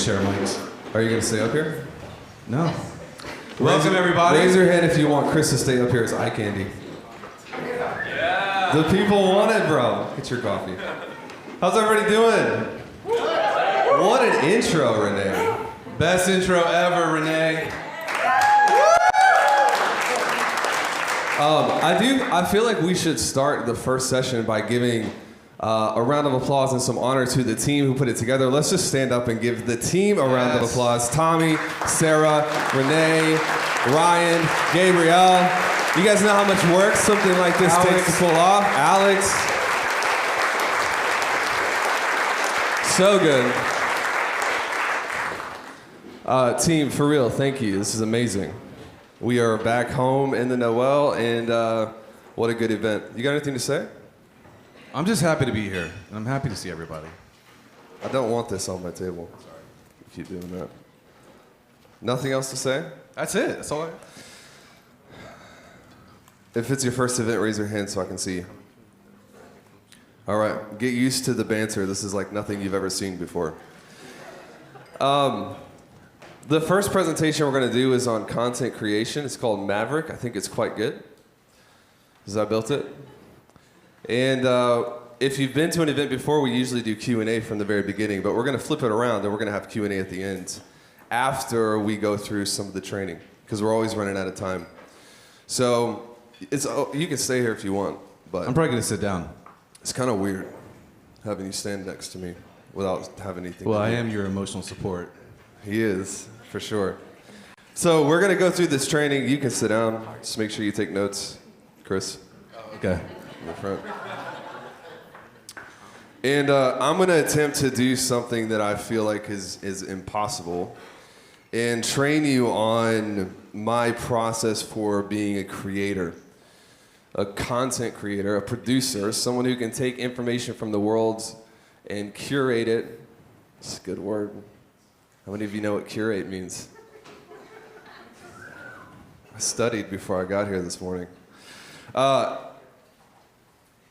share mics. Are you going to stay up here? No. Welcome, everybody. Raise your hand if you want Chris to stay up here as eye candy. Yeah. The people want it, bro. Get your coffee. How's everybody doing? What an intro, Renee. Best intro ever, Renee. I feel like we should start the first session by giving a round of applause and some honor to the team who put it together. Let's just stand up and give the team a round of applause. Tommy, Sarah, Renee, Ryan, Gabrielle. You guys know how much work something like this takes to pull off. Alex. So good. Team, for real, thank you. This is amazing. We are back home in the Noel, and what a good event. You got anything to say? I'm just happy to be here, and I'm happy to see everybody. I don't want this on my table. Sorry. Keep doing that. Nothing else to say? That's it. That's all I... If it's your first event, raise your hand so I can see. All right, get used to the banter. This is like nothing you've ever seen before. The first presentation we're going to do is on content creation. It's called Maverick. I think it's quite good, because I built it. And if you've been to an event before, we usually do Q&A from the very beginning, but we're going to flip it around, and we're going to have Q&A at the end after we go through some of the training, because we're always running out of time. So you can stay here if you want, but I'm probably going to sit down. It's kind of weird having you stand next to me without having anything Well, to do. I am your emotional support. He is, for sure. So we're going to go through this training. You can sit down. Just make sure you take notes, Chris. Okay. In the front. And I'm going to attempt to do something that I feel like is impossible and train you on my process for being a creator, a content creator, a producer, someone who can take information from the world and curate it. It's a good word. How many of you know what curate means? I studied before I got here this morning.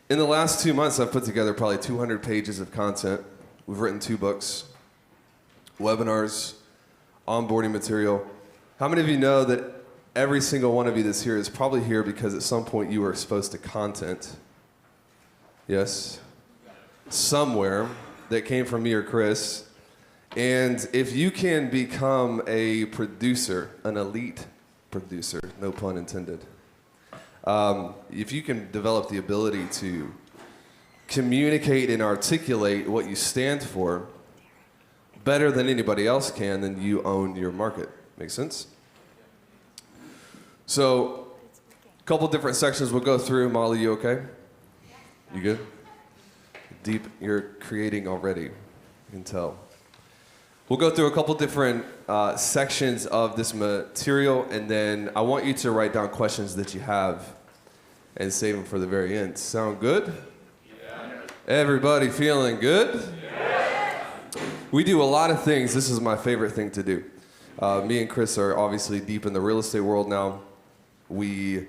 In the last 2 months, I've put together probably 200 pages of content. We've written 2 books, webinars, onboarding material. How many of you know that every single one of you that's here is probably here because at some point you were exposed to content? Yes? Somewhere that came from me or Chris. And if you can become a producer, an elite producer, no pun intended, if you can develop the ability to communicate and articulate what you stand for better than anybody else can, then you own your market. Make sense? So, a couple different sections we'll go through. Molly, you okay? You good? Deep, you're creating already. You can tell. We'll go through a couple different sections of this material, and then I want you to write down questions that you have and save them for the very end. Sound good? Yeah. Everybody feeling good? Yeah. We do a lot of things. This is my favorite thing to do. Me and Chris are obviously deep in the real estate world now. We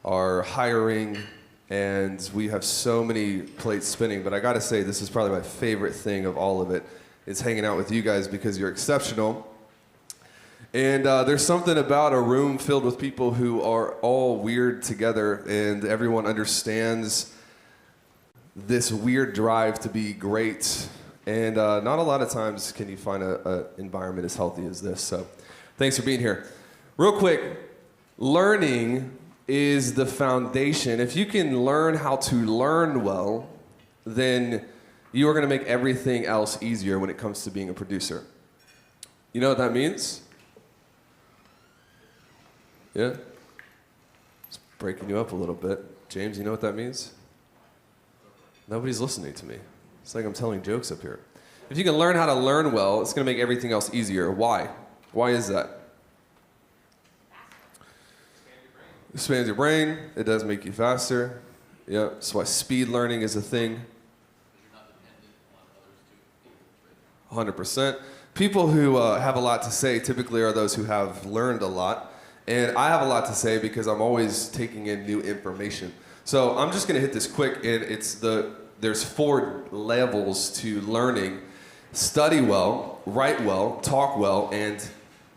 are hiring, and we have so many plates spinning, but I gotta say, this is probably my favorite thing of all of it. It's hanging out with you guys because you're exceptional. And there's something about a room filled with people who are all weird together, and everyone understands this weird drive to be great. And not a lot of times can you find an environment as healthy as this. So thanks for being here. Real quick, learning is the foundation. If you can learn how to learn well, then you are going to make everything else easier when it comes to being a producer. You know what that means? Yeah? It's breaking you up a little bit. James, you know what that means? Nobody's listening to me. It's like I'm telling jokes up here. If you can learn how to learn well, it's going to make everything else easier. Why? Why is that? It expands your brain. It does make you faster. Yeah, that's why speed learning is a thing. 100%. People who have a lot to say typically are those who have learned a lot. And I have a lot to say because I'm always taking in new information. So I'm just going to hit this quick, and there's 4 levels to learning. study well, write well, talk well, and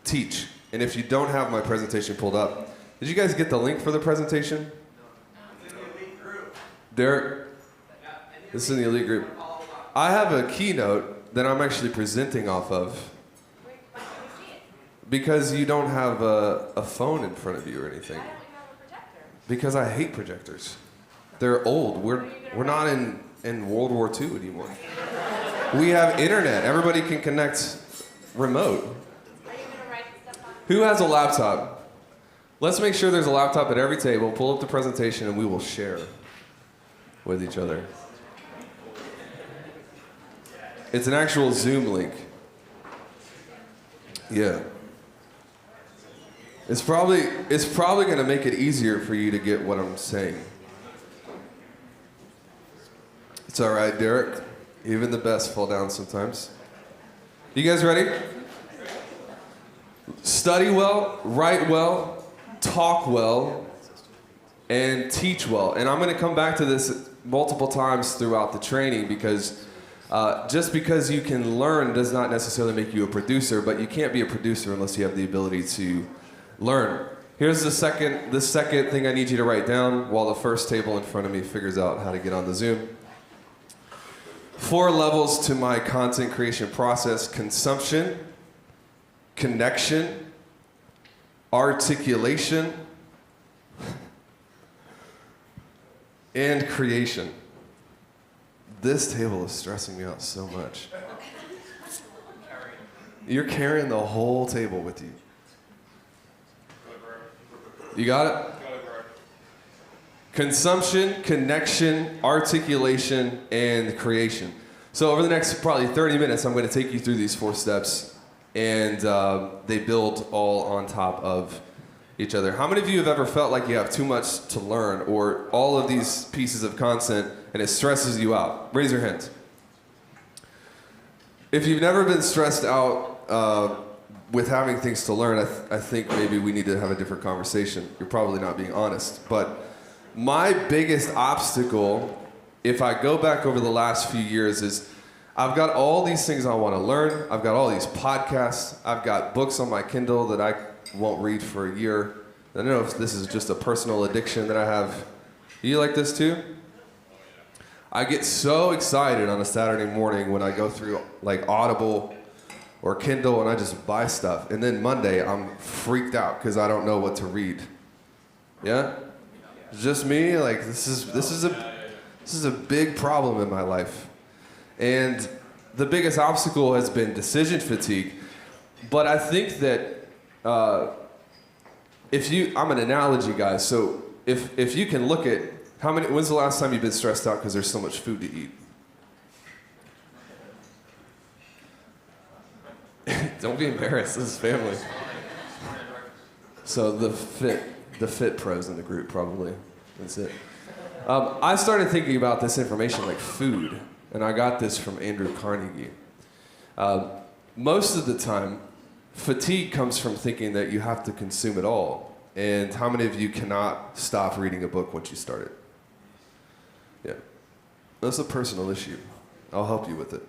teach. And if you don't have my presentation pulled up, did you guys get the link for the presentation? Derek? This is in the elite group. I have a keynote that I'm actually presenting off of. Because you don't have a phone in front of you or anything. Why don't you have a projector? Because I hate projectors. They're old. We're not in World War II anymore. We have internet. Everybody can connect remote. Are you going to write the stuff on? Who has a laptop? Let's make sure there's a laptop at every table. Pull up the presentation and we will share with each other. It's an actual Zoom link. Yeah. It's probably going to make it easier for you to get what I'm saying. It's all right, Derek. Even the best fall down sometimes. You guys ready? Study well, write well, talk well, and teach well. And I'm going to come back to this multiple times throughout the training because just because you can learn does not necessarily make you a producer, but you can't be a producer unless you have the ability to learn. Here's the second thing I need you to write down while the first table in front of me figures out how to get on the Zoom. 4 levels to my content creation process: consumption, connection, articulation, and creation. This table is stressing me out so much. You're carrying the whole table with you. You got it? Consumption, connection, articulation, and creation. So over the next probably 30 minutes, I'm going to take you through these 4 steps, and they build all on top of each other. How many of you have ever felt like you have too much to learn, or all of these pieces of content, and it stresses you out? Raise your hands. If you've never been stressed out with having things to learn, I think maybe we need to have a different conversation. You're probably not being honest. But my biggest obstacle, if I go back over the last few years, is I've got all these things I want to learn. I've got all these podcasts. I've got books on my Kindle that I won't read for a year. I don't know if this is just a personal addiction that I have. You like this too? I get so excited on a Saturday morning when I go through like Audible or Kindle and I just buy stuff. And then Monday I'm freaked out because I don't know what to read. Yeah? It's just me. Like this is a big problem in my life. And the biggest obstacle has been decision fatigue. But I think that I'm an analogy guy, so if you can look at when's the last time you've been stressed out because there's so much food to eat? Don't be embarrassed, this is family. So the fit pros in the group probably, that's it. I started thinking about this information like food, and I got this from Andrew Carnegie. Most of the time, fatigue comes from thinking that you have to consume it all. And how many of you cannot stop reading a book once you start it? Yeah. That's a personal issue. I'll help you with it.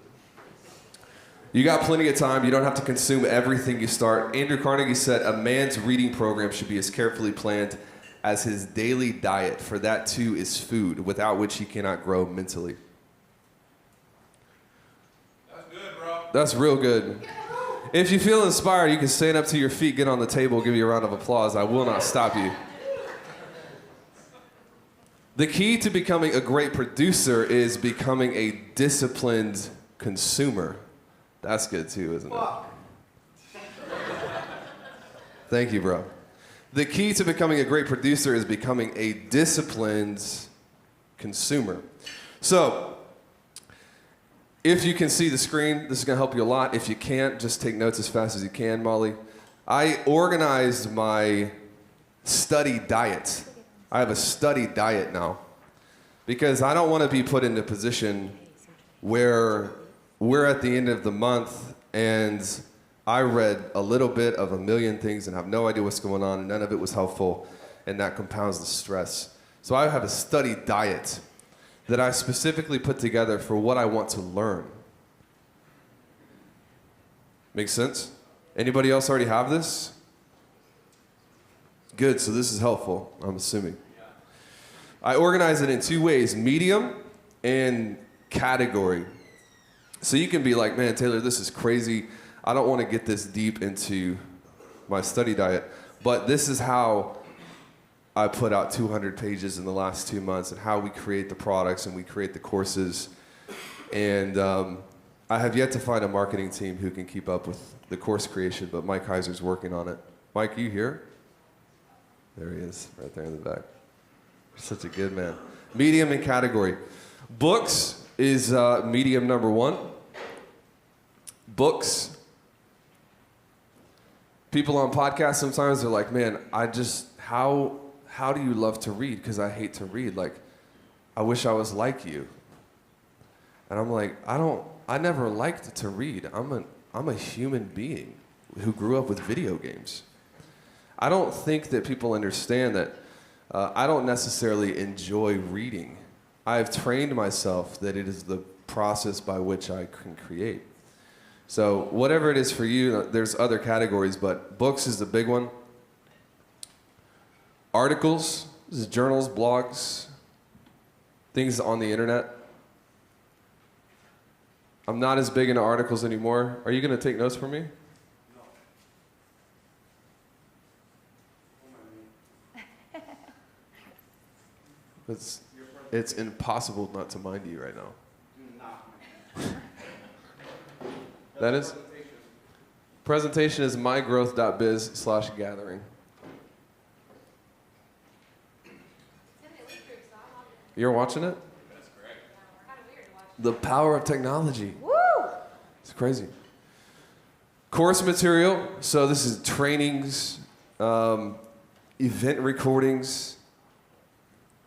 You got plenty of time. You don't have to consume everything you start. Andrew Carnegie said a man's reading program should be as carefully planned as his daily diet, for that too is food, without which he cannot grow mentally. That's good, bro. That's real good. If you feel inspired, you can stand up to your feet, get on the table, give you a round of applause. I will not stop you. The key to becoming a great producer is becoming a disciplined consumer. That's good too, isn't it? Thank you, bro. The key to becoming a great producer is becoming a disciplined consumer. So, if you can see the screen, this is going to help you a lot. If you can't, just take notes as fast as you can, Molly. I organized my study diet. I have a study diet now because I don't want to be put in a position where we're at the end of the month and I read a little bit of a million things and have no idea what's going on and none of it was helpful, and that compounds the stress. So I have a study diet that I specifically put together for what I want to learn. Makes sense? Anybody else already have this? Good, so this is helpful, I'm assuming. I organize it in two ways, medium and category. So you can be like, man, Taylor, this is crazy. I don't want to get this deep into my study diet, but this is how I put out 200 pages in the last 2 months and how we create the products and we create the courses. And I have yet to find a marketing team who can keep up with the course creation, but Mike Heiser's working on it. Mike, you here? There he is, right there in the back. Such a good man. Medium and category. Books is medium number 1. Books. People on podcasts sometimes are like, man, how do you love to read? Because I hate to read. Like, I wish I was like you. And I'm like, I never liked to read. I'm a human being who grew up with video games. I don't think that people understand that I don't necessarily enjoy reading. I've trained myself that it is the process by which I can create. So whatever it is for you, there's other categories, but books is the big one. Articles, this is journals, blogs, things on the internet. I'm not as big into articles anymore. Are you going to take notes for me? No. It's impossible not to mind you right now. That is? Presentation is mygrowth.biz/gathering. You're watching it? That's correct. Kind of weird to watch. The power of technology. Woo! It's crazy. Course material. So this is trainings, event recordings.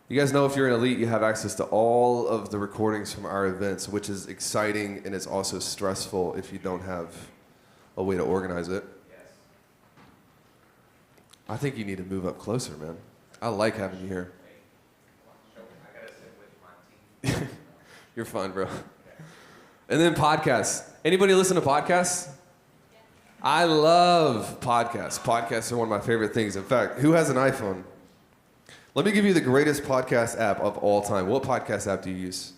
You guys know if you're an elite, you have access to all of the recordings from our events, which is exciting and it's also stressful if you don't have a way to organize it. Yes. I think you need to move up closer, man. I like having you here. You're fine, bro. And then podcasts. Anybody listen to podcasts? I love podcasts. Podcasts are one of my favorite things. In fact, who has an iPhone? Let me give you the greatest podcast app of all time. What podcast app do you use?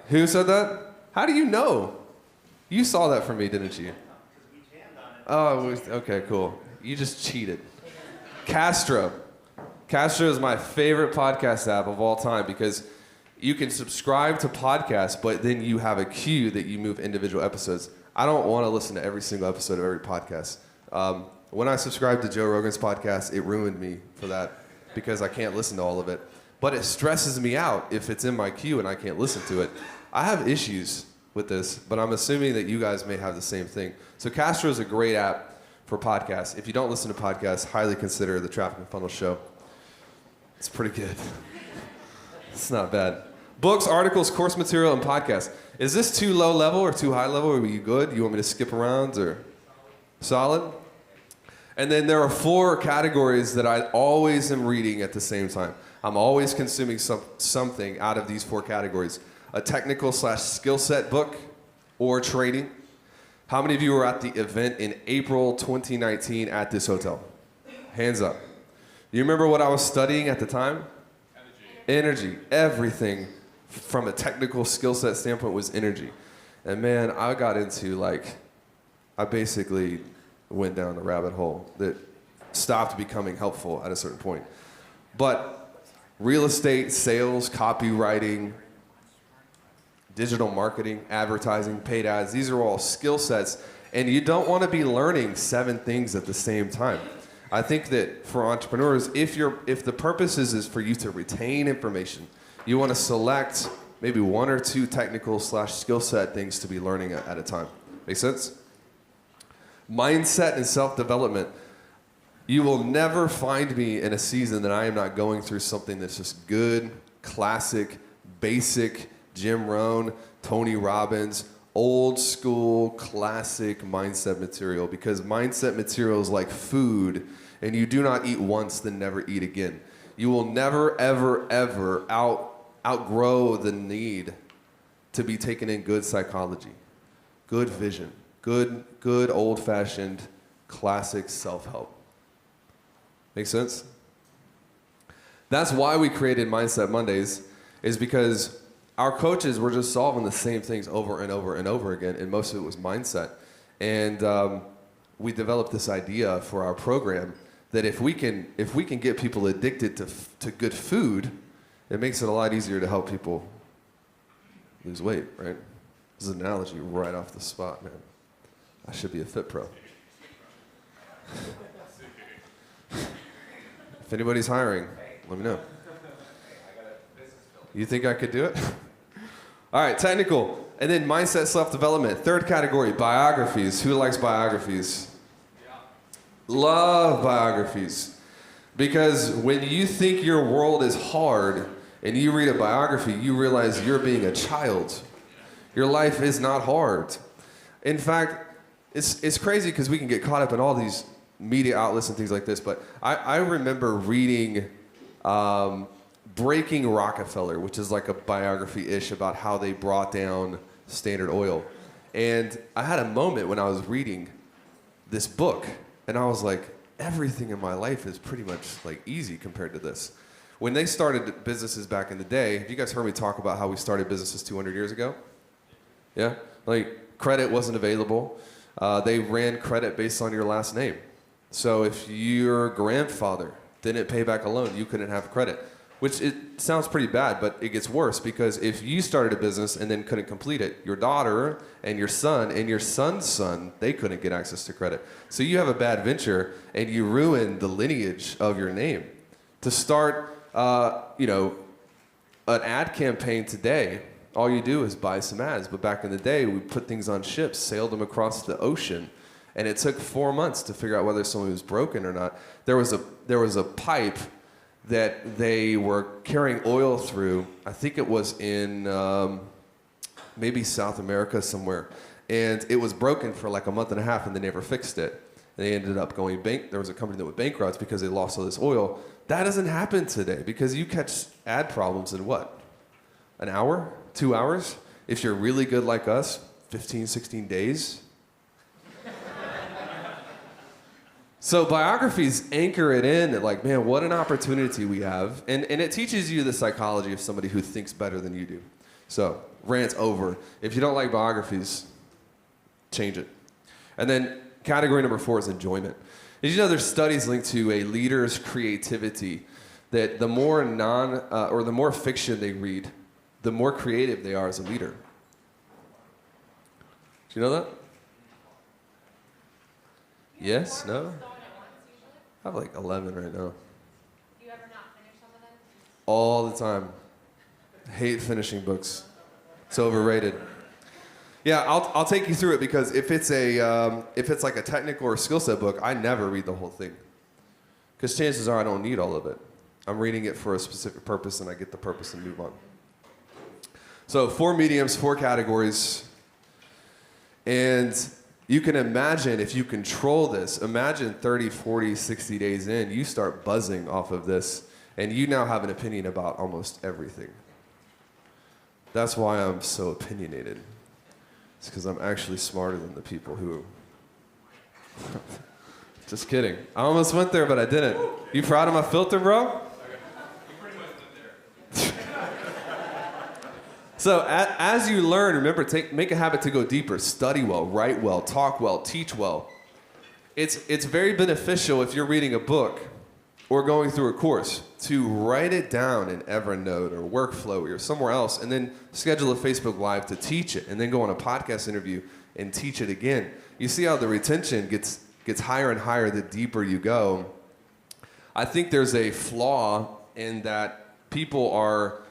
Who said that? How do you know? You saw that from me, didn't you? Oh, okay, cool. You just cheated. Castro. Castro is my favorite podcast app of all time because you can subscribe to podcasts, but then you have a queue that you move individual episodes. I don't want to listen to every single episode of every podcast. When I subscribed to Joe Rogan's podcast, it ruined me for that because I can't listen to all of it. But it stresses me out if it's in my queue and I can't listen to it. I have issues with this, but I'm assuming that you guys may have the same thing. So Castro is a great app for podcasts. If you don't listen to podcasts, highly consider the Traffic and Funnel Show. It's pretty good. It's not bad. Books, articles, course material, and podcasts. Is this too low level or too high level? Are you good? You want me to skip around or solid? And then there are 4 categories that I always am reading at the same time. I'm always consuming something out of these 4 categories. A technical/skill set book or training. How many of you were at the event in April 2019 at this hotel? Hands up. You remember what I was studying at the time? Energy. Everything from a technical skill set standpoint was energy. And man, I got into I basically went down a rabbit hole that stopped becoming helpful at a certain point. But real estate, sales, copywriting, digital marketing, advertising, paid ads, these are all skill sets. And you don't want to be learning 7 things at the same time. I think that for entrepreneurs, if the purpose is for you to retain information, you want to select maybe 1 or 2 technical/skill set things to be learning at a time. Make sense? Mindset and self-development. You will never find me in a season that I am not going through something that's just good, classic, basic, Jim Rohn, Tony Robbins, old school, classic mindset material, because mindset material is like food, and you do not eat once, then never eat again. You will never, ever, ever outgrow the need to be taken in good psychology, good vision, Good old-fashioned classic self-help. Make sense? That's why we created Mindset Mondays, is because our coaches were just solving the same things over and over and over again, and most of it was mindset. And we developed this idea for our program that if we can get people addicted to good food, it makes it a lot easier to help people lose weight, right? This is an analogy right off the spot, man. I should be a fit pro. If anybody's hiring, let me know. You think I could do it? All right, technical. And then mindset self-development. Third category, biographies. Who likes biographies? Love biographies. Because when you think your world is hard and you read a biography, you realize you're being a child. Your life is not hard. In fact, it's crazy because we can get caught up in all these media outlets and things like this, but I remember reading Breaking Rockefeller, which is like a biography-ish about how they brought down Standard Oil. And I had a moment when I was reading this book, and I was like, everything in my life is pretty much like easy compared to this. When they started businesses back in the day, have you guys heard me talk about how we started businesses 200 years ago? Yeah? Like, credit wasn't available. They ran credit based on your last name. So if your grandfather didn't pay back a loan, you couldn't have credit. Which it sounds pretty bad, but it gets worse because if you started a business and then couldn't complete it, your daughter and your son's son, they couldn't get access to credit. So you have a bad venture and you ruin the lineage of your name. To start, an ad campaign today, all you do is buy some ads. But back in the day, we put things on ships, sailed them across the ocean, and it took 4 months to figure out whether something was broken or not. There was a pipe that they were carrying oil through. I think it was in maybe South America somewhere. And it was broken for like a month and a half and they never fixed it. They ended up going there was a company that went bankrupt because they lost all this oil. That doesn't happen today because you catch ad problems in what? An hour? 2 hours? If you're really good like us, 15, 16 days. So biographies anchor it in that like, man, what an opportunity we have. And it teaches you the psychology of somebody who thinks better than you do. So, rant's over. If you don't like biographies, change it. And then category number 4 is enjoyment. Did you know there's studies linked to a leader's creativity, that the more the more fiction they read, the more creative they are as a leader. Do you know that? Yes? No? I have like 11 right now. Do you ever not finish some of them? All the time. Hate finishing books. It's overrated. Yeah, I'll take you through it because if it's like a technical or skill set book, I never read the whole thing. Because chances are I don't need all of it. I'm reading it for a specific purpose and I get the purpose and move on. So 4 mediums, 4 categories. And you can imagine if you control this, imagine 30, 40, 60 days in, you start buzzing off of this, and you now have an opinion about almost everything. That's why I'm so opinionated. It's because I'm actually smarter than the people who... Just kidding. I almost went there, but I didn't. You proud of my filter, bro? So as you learn, remember, make a habit to go deeper. Study well, write well, talk well, teach well. It's very beneficial if you're reading a book or going through a course to write it down in Evernote or Workflow or somewhere else and then schedule a Facebook Live to teach it and then go on a podcast interview and teach it again. You see how the retention gets higher and higher the deeper you go. I think there's a flaw in that people are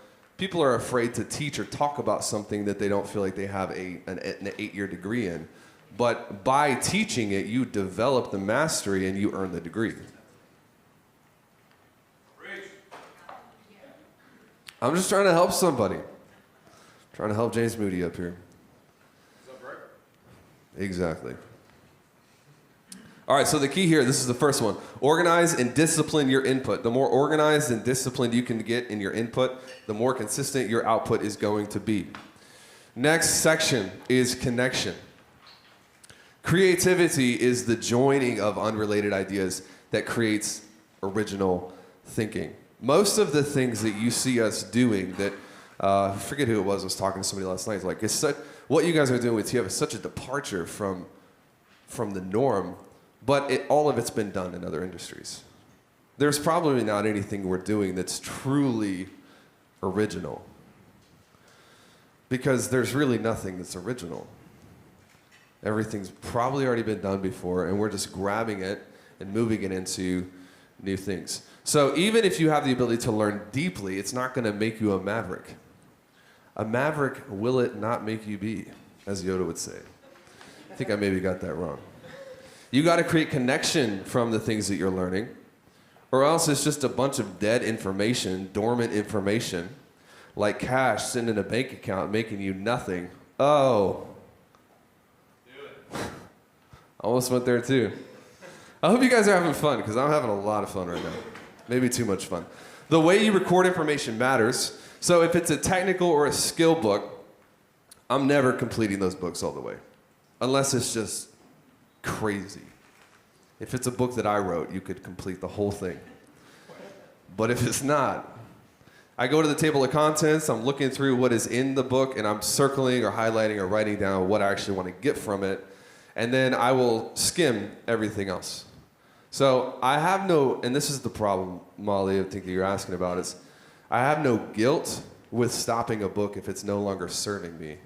afraid to teach or talk about something that they don't feel like they have an 8-year degree in. But by teaching it, you develop the mastery and you earn the degree. I'm just trying to help somebody. Trying to help James Moody up here. Is that right? Exactly. All right, so the key here, this is the first one. Organize and discipline your input. The more organized and disciplined you can get in your input, the more consistent your output is going to be. Next section is connection. Creativity is the joining of unrelated ideas that creates original thinking. Most of the things that you see us doing that, I forget who it was, I was talking to somebody last night, like, what you guys are doing with TF is such a departure from the norm, but all of it's been done in other industries. There's probably not anything we're doing that's truly original, because there's really nothing that's original. Everything's probably already been done before, and we're just grabbing it and moving it into new things. So even if you have the ability to learn deeply, it's not going to make you a maverick. A maverick will it not make you be, as Yoda would say. I think I maybe got that wrong. You got to create connection from the things that you're learning, or else it's just a bunch of dead information, dormant information, like cash sitting in a bank account making you nothing. Oh. Almost went there too. I hope you guys are having fun, because I'm having a lot of fun right now. Maybe too much fun. The way you record information matters. So if it's a technical or a skill book, I'm never completing those books all the way, unless it's just crazy. If it's a book that I wrote, you could complete the whole thing. But if it's not, I go to the table of contents, I'm looking through what is in the book, and I'm circling or highlighting or writing down what I actually want to get from it, and then I will skim everything else. So I have no, and this is the problem, Molly, I think that you're asking about, is I have no guilt with stopping a book if it's no longer serving me.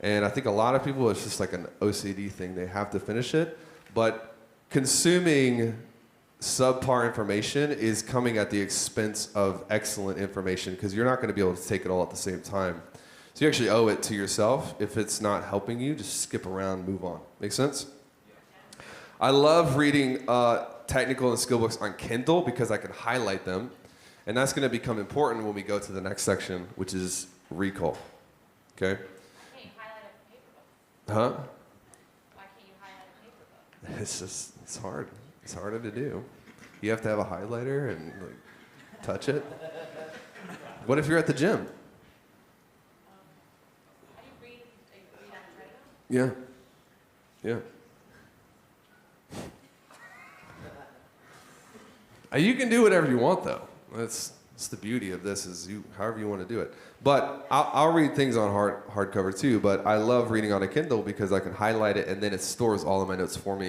And I think a lot of people, it's just like an OCD thing. They have to finish it. But consuming subpar information is coming at the expense of excellent information, because you're not going to be able to take it all at the same time. So you actually owe it to yourself. If it's not helping you, just skip around, move on. Make sense? I love reading technical and skill books on Kindle because I can highlight them. And that's going to become important when we go to the next section, which is recall. Okay? Why can't you highlight a paper book? Huh? Why can't you highlight a paper book? It's hard. It's harder to do. You have to have a highlighter and touch it. What if you're at the gym? How do you read? Do you read on Treinamento? Yeah. Yeah. You can do whatever you want, though. That's the beauty of this, is however you want to do it. But I'll read things on hardcover too, but I love reading on a Kindle because I can highlight it and then it stores all of my notes for me.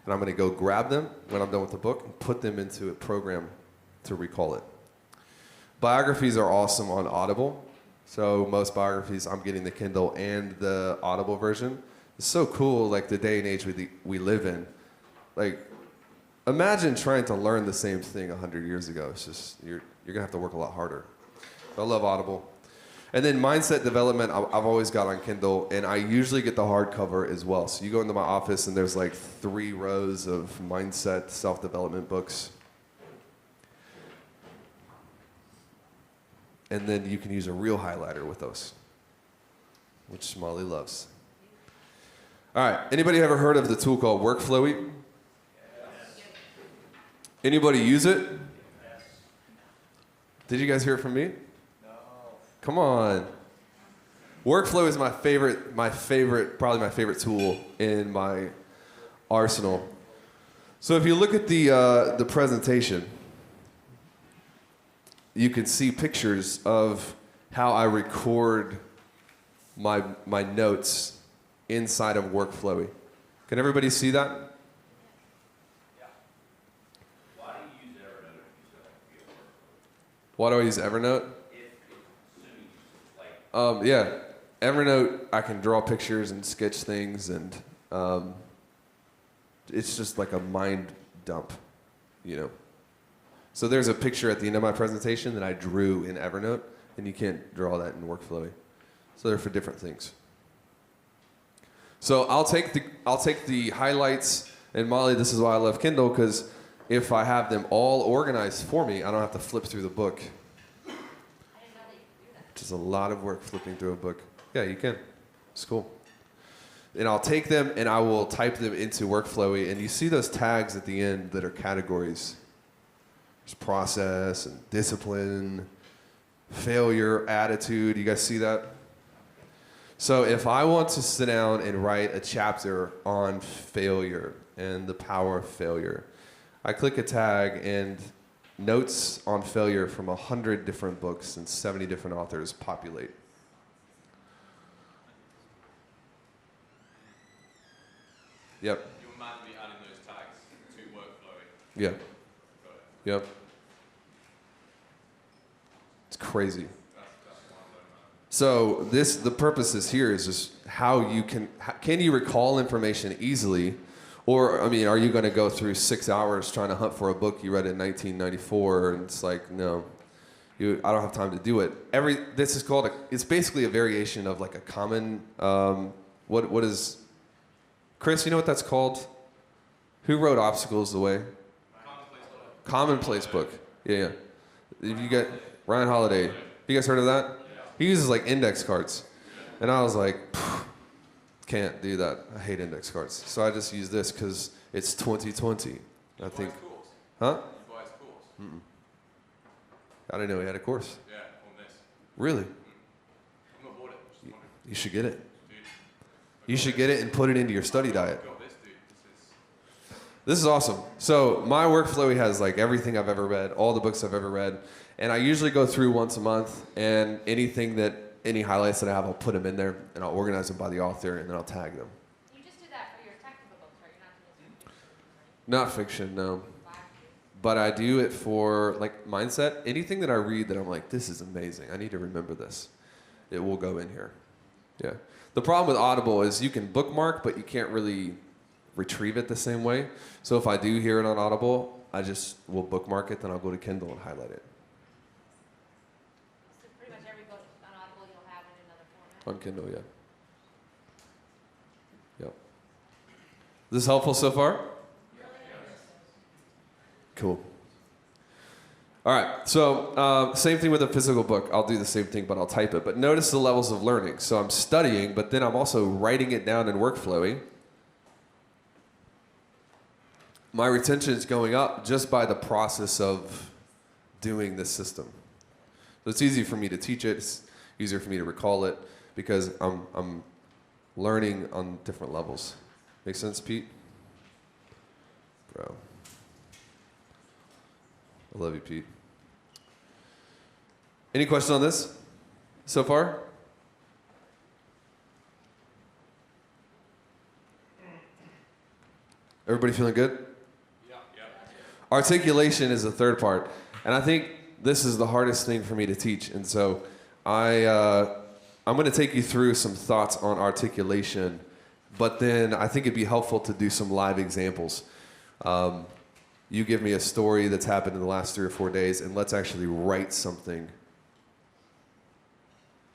And I'm going to go grab them when I'm done with the book and put them into a program to recall it. Biographies are awesome on Audible. So most biographies, I'm getting the Kindle and the Audible version. It's so cool, like the day and age we live in. Like, imagine trying to learn the same thing 100 years ago. It's just, you're going to have to work a lot harder. I love Audible. And then mindset development, I've always got on Kindle, and I usually get the hardcover as well. So you go into my office, and there's like 3 rows of mindset, self-development books. And then you can use a real highlighter with those, which Molly loves. All right, anybody ever heard of the tool called Workflowy? Anybody use it? Yes. Did you guys hear it from me? No. Come on. Workflow is probably my favorite tool in my arsenal. So if you look at the presentation, you can see pictures of how I record my notes inside of Workflowy. Can everybody see that? Why do I use Evernote? Yeah, Evernote, I can draw pictures and sketch things, and it's just like a mind dump, you know. So there's a picture at the end of my presentation that I drew in Evernote, and you can't draw that in Workflowy. So they're for different things. So I'll take the highlights, and Molly, this is why I love Kindle, because if I have them all organized for me, I don't have to flip through the book. I didn't know that you could do that. Which is a lot of work, flipping through a book. Yeah, you can. It's cool. And I'll take them and I will type them into Workflowy, and you see those tags at the end that are categories. There's process and discipline, failure, attitude. You guys see that? So if I want to sit down and write a chapter on failure and the power of failure, I click a tag and notes on failure from 100 different books and 70 different authors populate. Yep. You'll manually adding those tags to workflow. Yep. Yep. It's crazy. So the purpose is here is just how you can you recall information easily, or I mean, are you going to go through 6 hours trying to hunt for a book you read in 1994? And it's like, no, I don't have time to do it. This is called it's basically a variation of like a common. What is, Chris? You know what that's called? Who wrote Obstacles the Way? Commonplace book. Yeah. If you get Ryan Holiday, you guys heard of that? He uses like index cards. And I was like, can't do that. I hate index cards. So I just use this because it's 2020. I think. Huh? You buy his course. Mm-mm. I didn't know he had a course. Yeah, on this. Really? I'm not bought it. Just wondering. You should get it. Dude. You should get it and put it into your study diet. Got this, dude. This is awesome. So my workflow has like everything I've ever read, all the books I've ever read. And I usually go through once a month, and any highlights that I have, I'll put them in there, and I'll organize them by the author, and then I'll tag them. You just do that for your technical books, right? You're not doing this for fiction, Not fiction, no. right? But I do it for like mindset. Anything that I read that I'm like, this is amazing. I need to remember this. It will go in here. Yeah. The problem with Audible is you can bookmark, but you can't really retrieve it the same way. So if I do hear it on Audible, I just will bookmark it, then I'll go to Kindle and highlight it. So pretty much every book on Audible you'll have in another format. On Kindle, yeah. Yep. Is this helpful so far? Cool. All right, so same thing with a physical book. I'll do the same thing, but I'll type it. But notice the levels of learning. So I'm studying, but then I'm also writing it down and workflowing. My retention is going up just by the process of doing this system. So it's easy for me to teach it. It's easier for me to recall it because I'm learning on different levels. Make sense, Pete? Bro. I love you, Pete. Any questions on this so far? Everybody feeling good? Yeah. Articulation is the third part. And I think this is the hardest thing for me to teach. And so I'm going to take you through some thoughts on articulation, but then I think it'd be helpful to do some live examples. You give me a story that's happened in the last 3 or 4 days, and let's actually write something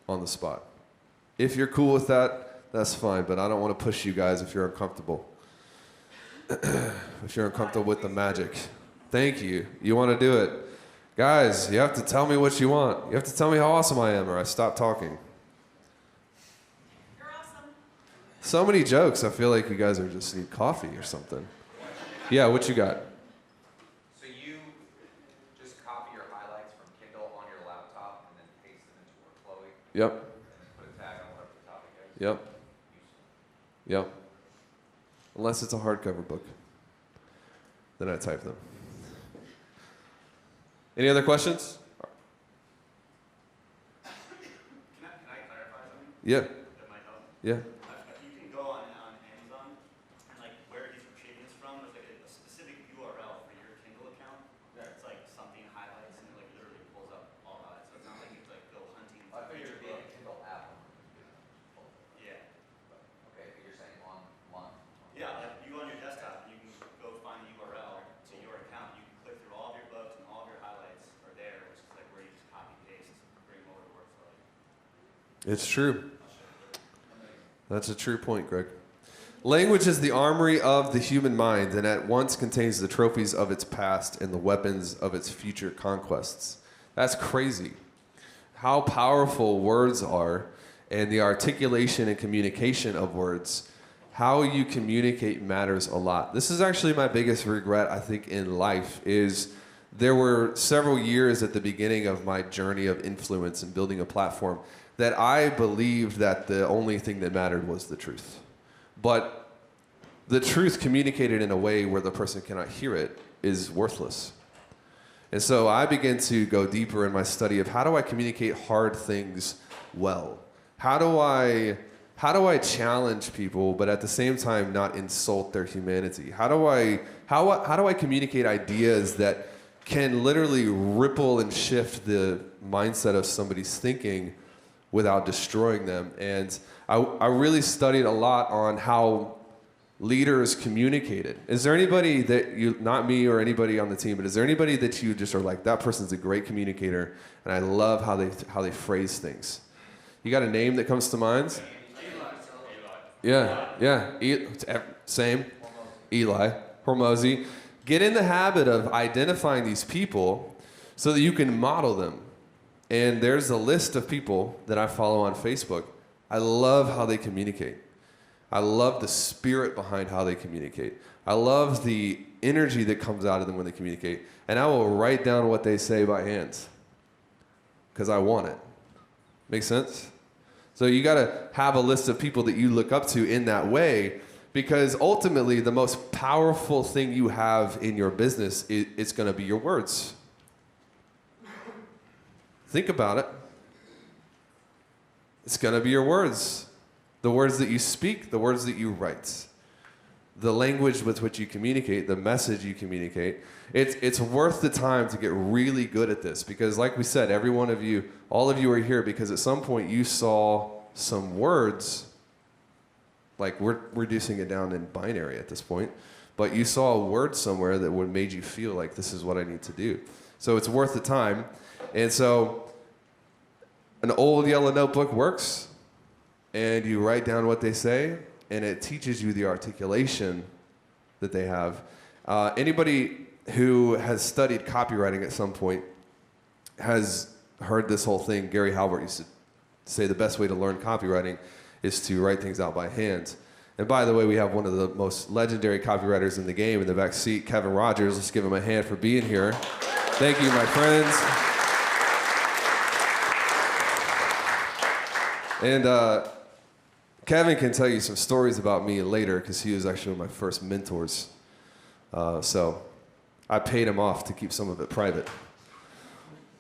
on the spot. If you're cool with that, that's fine, but I don't want to push you guys if you're uncomfortable. If you're uncomfortable with the magic. Thank you. You want to do it. Guys, you have to tell me what you want. You have to tell me how awesome I am, or I stop talking. You're awesome. So many jokes. I feel like you guys are just need coffee or something. Yeah, what you got? So you just copy your highlights from Kindle on your laptop and then paste them into Workflowy Yep. and then put a tag on whatever the topic is? Yep. Yep. Unless it's a hardcover book. Then I type them. Any other questions? Can I clarify something Yeah. that might help? Yeah. You can go on Amazon and like where he's retrieving this from, there's like a specific URL for your Kindle account. It's like something highlights and it like literally pulls up all highlights. So it's not like you have to like go hunting I for thought you each were being a book. Kindle app. Yeah. Okay, but you're saying on. Yeah, like you go on your desktop and you can go find the URL to your account. You can click through all of your books and all of your highlights are there, which is like where you just copy paste, bring them over to Workflow. It's true. That's a true point, Greg. Language is the armory of the human mind and at once contains the trophies of its past and the weapons of its future conquests. That's crazy. How powerful words are and the articulation and communication of words. How you communicate matters a lot. This is actually my biggest regret, I think, in life is there were several years at the beginning of my journey of influence and building a platform that I believed that the only thing that mattered was the truth. But the truth communicated in a way where the person cannot hear it is worthless. And so I began to go deeper in my study of how do I communicate hard things well? How do I challenge people, but at the same time not insult their humanity? How do I communicate ideas that can literally ripple and shift the mindset of somebody's thinking without destroying them? And I really studied a lot on how leaders communicated. Is there anybody that you, not me or anybody on the team, but is there anybody that you just are like, that person's a great communicator and I love how they phrase things? You got a name that comes to mind? Yeah. Same. Eli. Hormozy. Get in the habit of identifying these people so that you can model them. And there's a list of people that I follow on Facebook. I love how they communicate. I love the spirit behind how they communicate. I love the energy that comes out of them when they communicate. And I will write down what they say by hand because I want it. Make sense? So you got to have a list of people that you look up to in that way, because ultimately the most powerful thing you have in your business is going to be your words. Think about it. It's going to be your words. The words that you speak, the words that you write, the language with which you communicate, the message you communicate. It's worth the time to get really good at this, because like we said, every one of you, all of you are here because at some point you saw some words, like we're reducing it down in binary at this point, but you saw a word somewhere that would made you feel like this is what I need to do. So it's worth the time. And so an old yellow notebook works, and you write down what they say, and it teaches you the articulation that they have. Anybody who has studied copywriting at some point has heard this whole thing. Gary Halbert used to say the best way to learn copywriting is to write things out by hand. And by the way, we have one of the most legendary copywriters in the game in the back seat, Kevin Rogers. Let's give him a hand for being here. Thank you, my friends. And Kevin can tell you some stories about me later because he was actually one of my first mentors. So I paid him off to keep some of it private.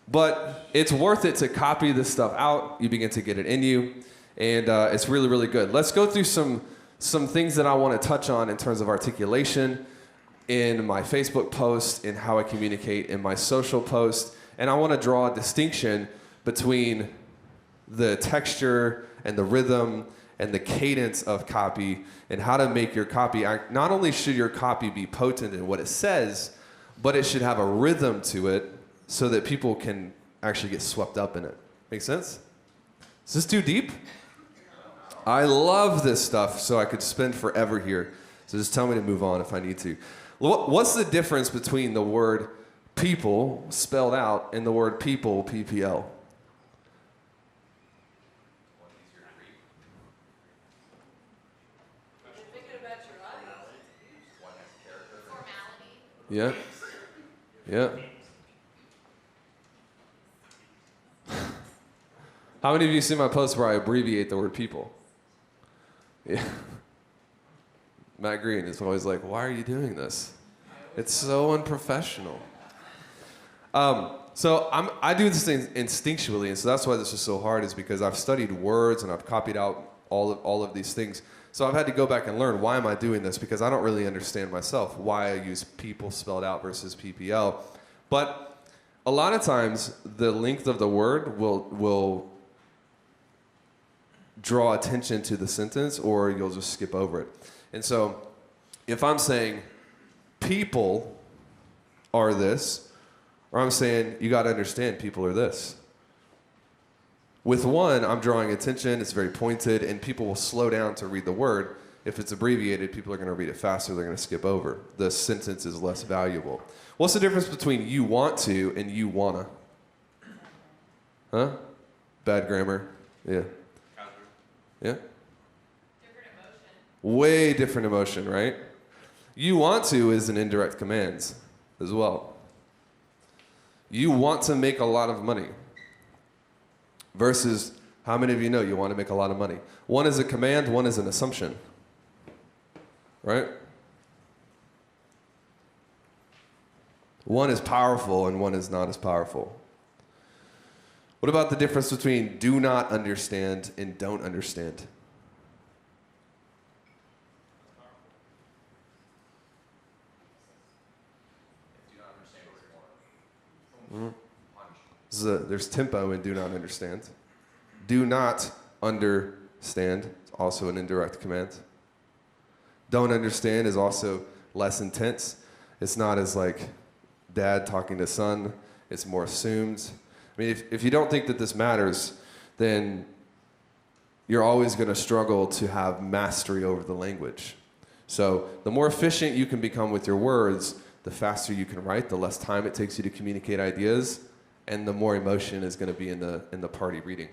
But it's worth it to copy this stuff out. You begin to get it in you. And it's really, really good. Let's go through some things that I want to touch on in terms of articulation in my Facebook post, in how I communicate in my social post. And I want to draw a distinction between the texture and the rhythm and the cadence of copy, and how to make your copy act. Not only should your copy be potent in what it says, but it should have a rhythm to it so that people can actually get swept up in it. Make sense? Is this too deep? I love this stuff, so I could spend forever here. So just tell me to move on if I need to. What's the difference between the word people, spelled out, and the word people, PPL? Yeah. Yeah. How many of you see my posts where I abbreviate the word people? Yeah. Matt Green is always like, why are you doing this? It's so unprofessional. So I do this thing instinctually, and so that's why this is so hard, is because I've studied words and I've copied out all of these things. So I've had to go back and learn, why am I doing this? Because I don't really understand myself why I use people spelled out versus PPL. But a lot of times, the length of the word will draw attention to the sentence, or you'll just skip over it. And so if I'm saying people are this, or I'm saying you got to understand people are this. With one, I'm drawing attention, it's very pointed, and people will slow down to read the word. If it's abbreviated, people are going to read it faster, they're going to skip over. The sentence is less valuable. What's the difference between you want to and you wanna? Huh? Bad grammar? Yeah. Yeah? Different emotion. Way different emotion, right? You want to is an indirect command as well. You want to make a lot of money versus How many of you know you want to make a lot of money? One is a command, one is an assumption. Right? One is powerful and one is not as powerful. What about the difference between do not understand and don't understand? Do not understand what's more. Punch. There's tempo in do not understand. Do not understand is also an indirect command. Don't understand is also less intense. It's not as like dad talking to son. It's more assumed. I mean, if you don't think that this matters, then you're always going to struggle to have mastery over the language. So the more efficient you can become with your words, the faster you can write, the less time it takes you to communicate ideas, and the more emotion is going to be in the party reading.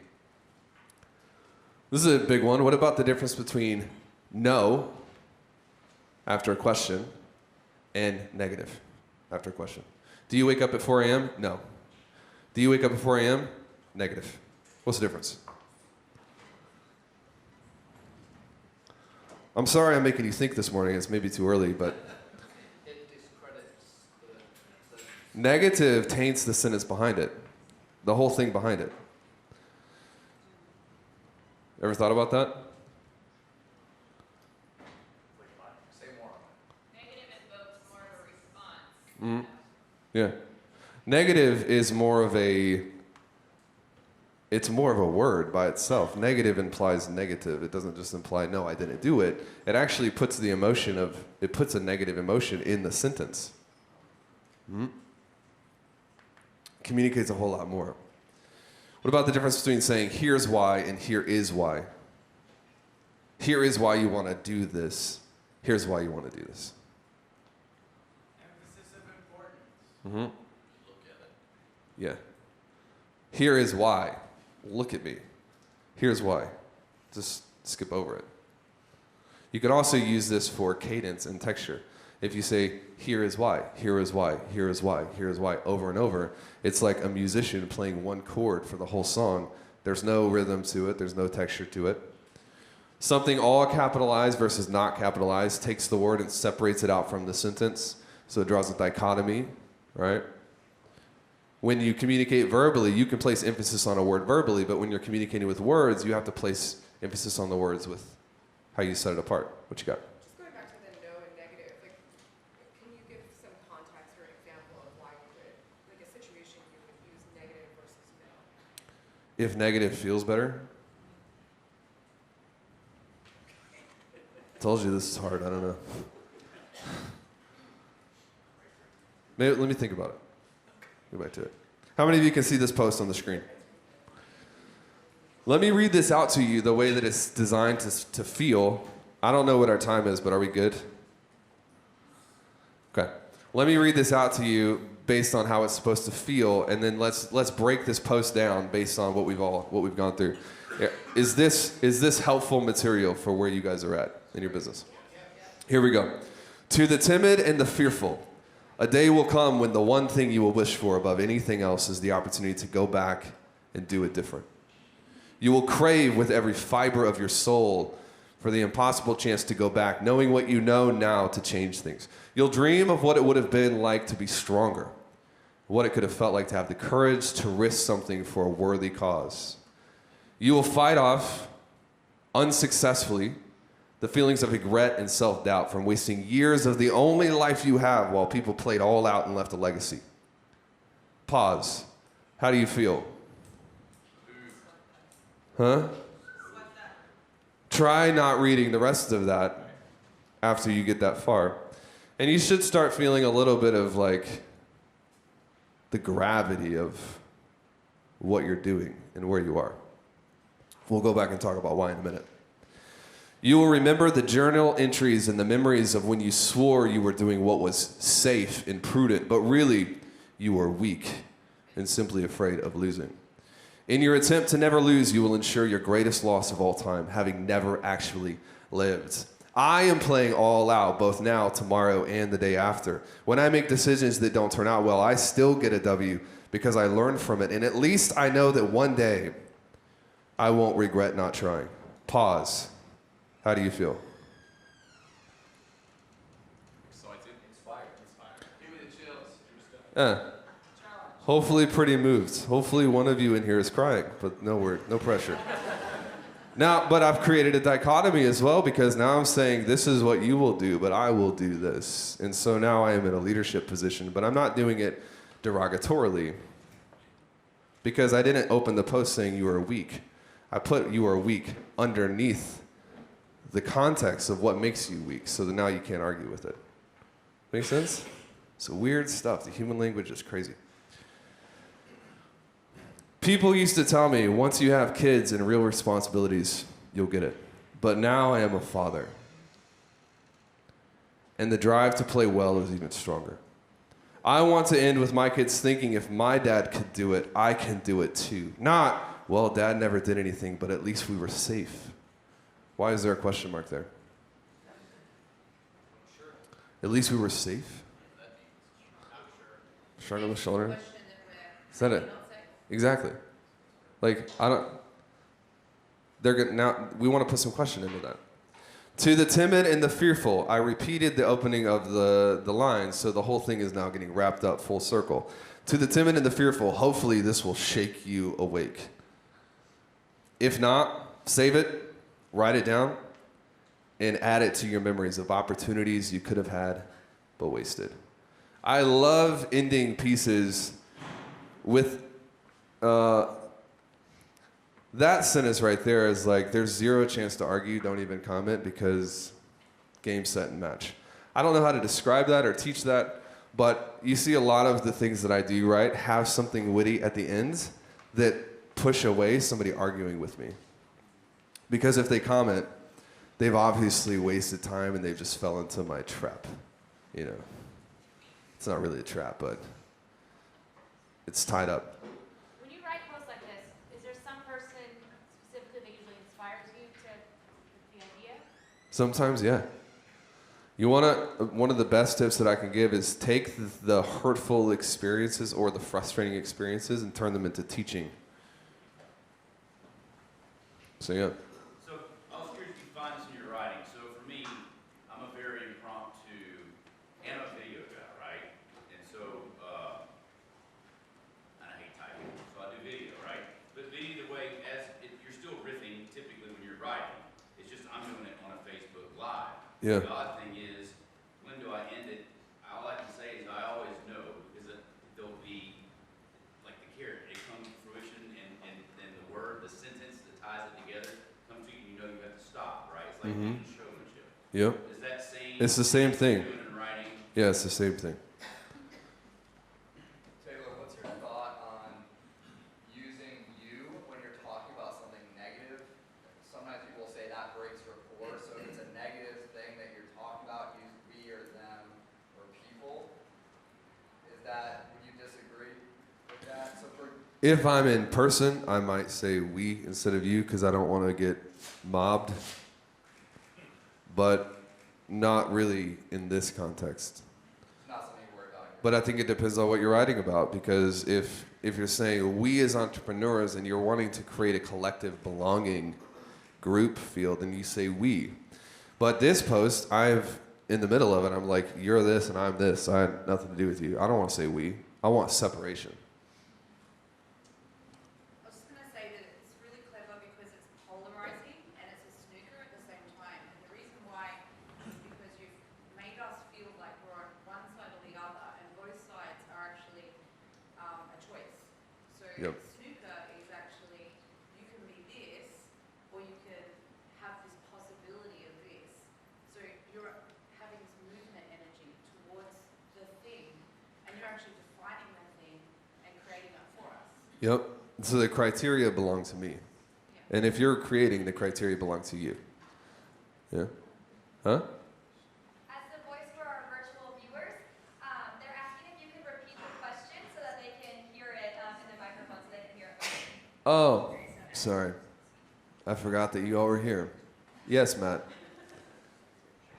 This is a big one. What about the difference between no after a question and negative after a question? Do you wake up at 4 a.m.? No. Do you wake up at 4 a.m.? Negative. What's the difference? I'm sorry I'm making you think this morning. It's maybe too early, but It discredits the negative taints the sentence behind it, the whole thing behind it. Ever thought about that? Say more. Negative invokes more of a response. Yeah. Negative is more of a word by itself. Negative implies negative. It doesn't just imply, no, I didn't do it. It actually puts it puts a negative emotion in the sentence. Communicates a whole lot more. What about the difference between saying, here's why and here is why? Here is why you want to do this. Here's why you want to do this. emphasis of importance. Look at it. Yeah. Here is why. Look at me. Here's why. Just skip over it. You could also use this for cadence and texture. If you say, here is why, here is why, here is why, here is why, over and over, it's like a musician playing one chord for the whole song. There's no rhythm to it. There's no texture to it. Something all capitalized versus not capitalized takes the word and separates it out from the sentence. So it draws a dichotomy, right? When you communicate verbally, you can place emphasis on a word verbally, but when you're communicating with words, you have to place emphasis on the words with how you set it apart. What you got? Just going back to the no and negative, like, can you give some context or an example of why you would, like a situation you would use negative versus no? If negative feels better? Told you this is hard, I don't know. Maybe, let me think about it. Go back to it. How many of you can see this post on the screen? Let me read this out to you the way that it's designed to feel. I don't know what our time is, but are we good? Okay. Let me read this out to you based on how it's supposed to feel, and then let's break this post down based on what we've gone through. Is this helpful material for where you guys are at in your business? Here we go. To the timid and the fearful, a day will come when the one thing you will wish for above anything else is the opportunity to go back and do it different. You will crave with every fiber of your soul for the impossible chance to go back, knowing what you know now to change things. You'll dream of what it would have been like to be stronger, what it could have felt like to have the courage to risk something for a worthy cause. You will fight off, unsuccessfully, the feelings of regret and self-doubt from wasting years of the only life you have while people played all out and left a legacy. Pause. How do you feel? Huh? Try not reading the rest of that after you get that far. And you should start feeling a little bit of like the gravity of what you're doing and where you are. We'll go back and talk about why in a minute. You will remember the journal entries and the memories of when you swore you were doing what was safe and prudent, but really you were weak and simply afraid of losing. In your attempt to never lose, you will ensure your greatest loss of all time, having never actually lived. I am playing all out, both now, tomorrow, and the day after. When I make decisions that don't turn out well, I still get a W because I learned from it. And at least I know that one day, I won't regret not trying. Pause. How do you feel? Excited. Inspired. Give me the chills. Eh. Hopefully pretty moved. Hopefully one of you in here is crying, but no word, no pressure. Now, but I've created a dichotomy as well, because now I'm saying this is what you will do, but I will do this. And so now I am in a leadership position, but I'm not doing it derogatorily, because I didn't open the post saying you are weak. I put you are weak underneath the context of what makes you weak, so that now you can't argue with it. Make sense? So weird stuff. The human language is crazy. People used to tell me, once you have kids and real responsibilities, you'll get it. But now I am a father. And the drive to play well is even stronger. I want to end with my kids thinking, if my dad could do it, I can do it too. Not, well, dad never did anything, but at least we were safe. Why is there a question mark there? At least we were safe? Shrug on the shoulder? Is that it? Exactly. Like, I don't, they're gonna, now, we want to put some question into that. To the timid and the fearful, I repeated the opening of the line, so the whole thing is now getting wrapped up full circle. To the timid and the fearful, hopefully this will shake you awake. If not, save it, write it down, and add it to your memories of opportunities you could have had but wasted. I love ending pieces with that sentence right there is like, there's zero chance to argue, don't even comment, because game, set, and match. I don't know how to describe that or teach that, but you see a lot of the things that I do, right, have something witty at the end that push away somebody arguing with me. Because if they comment, they've obviously wasted time and they've just fell into my trap, you know. It's not really a trap, but it's tied up. When you write posts like this, is there some person specifically that usually inspires you to the idea? Sometimes, yeah. You one of the best tips that I can give is take the hurtful experiences or the frustrating experiences and turn them into teaching. So yeah. So I was curious if you find this in your writing. So for me, I'm a very impromptu and a video guy, right? And so, and I hate typing, so I do video, right? But video, the way, you're still riffing typically when you're writing. It's just I'm doing it on a Facebook Live. Yeah. The odd thing is, when do I end it? All I can say is I always know, because there'll be, like the carrot, it comes to fruition, and the word, the sentence that ties it together comes to you, and you know you have to stop, right? It's like doing showmanship. Yep. Is that same? It's the same thing. Doing in writing? Yeah, it's the same thing. Taylor, what's your thought on using you when you're talking about something negative? Sometimes people say that breaks rapport, so if it's a negative thing that you're talking about, use we or them or people. Would you disagree with that? So for If I'm in person, I might say we instead of you, because I don't want to get mobbed. But not really in this context. it's not something you worry about. But I think it depends on what you're writing about, because if you're saying we as entrepreneurs and you're wanting to create a collective belonging group feel, then you say we. But this post, in the middle of it, I'm like, you're this and I'm this. I had nothing to do with you. I don't want to say we. I want separation. I was just going to say that it's really clever because it's polarizing and it's a snooker at the same time. And the reason why is because you've made us feel like we're on one side or the other, and both sides are actually a choice. So Yep. snooker is actually, you can be this, or you can have this possibility of this. So you're having this movement energy towards the thing, and you're actually defining the thing and creating it for us. Yep. So the criteria belong to me. Yeah. And if you're creating, the criteria belong to you. Yeah? Huh? As the voice for our virtual viewers, they're asking if you could repeat the question so that they can hear it in the microphone so they can hear it. Oh, sorry. I forgot that you all were here. Yes, Matt.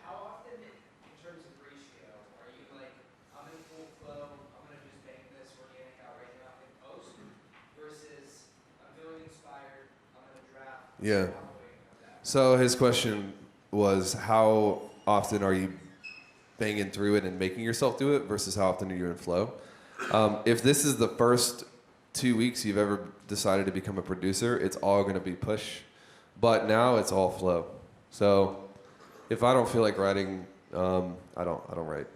How often, in terms of ratio, are you like, I'm in full flow, I'm going to just make this organic out right now in post, versus I'm feeling inspired, I'm going to Yeah. So his question was, how often are you banging through it and making yourself do it versus how often are you in flow? If this is the first 2 weeks you've ever decided to become a producer, it's all going to be push. But now it's all flow. So if I don't feel like writing, I don't write.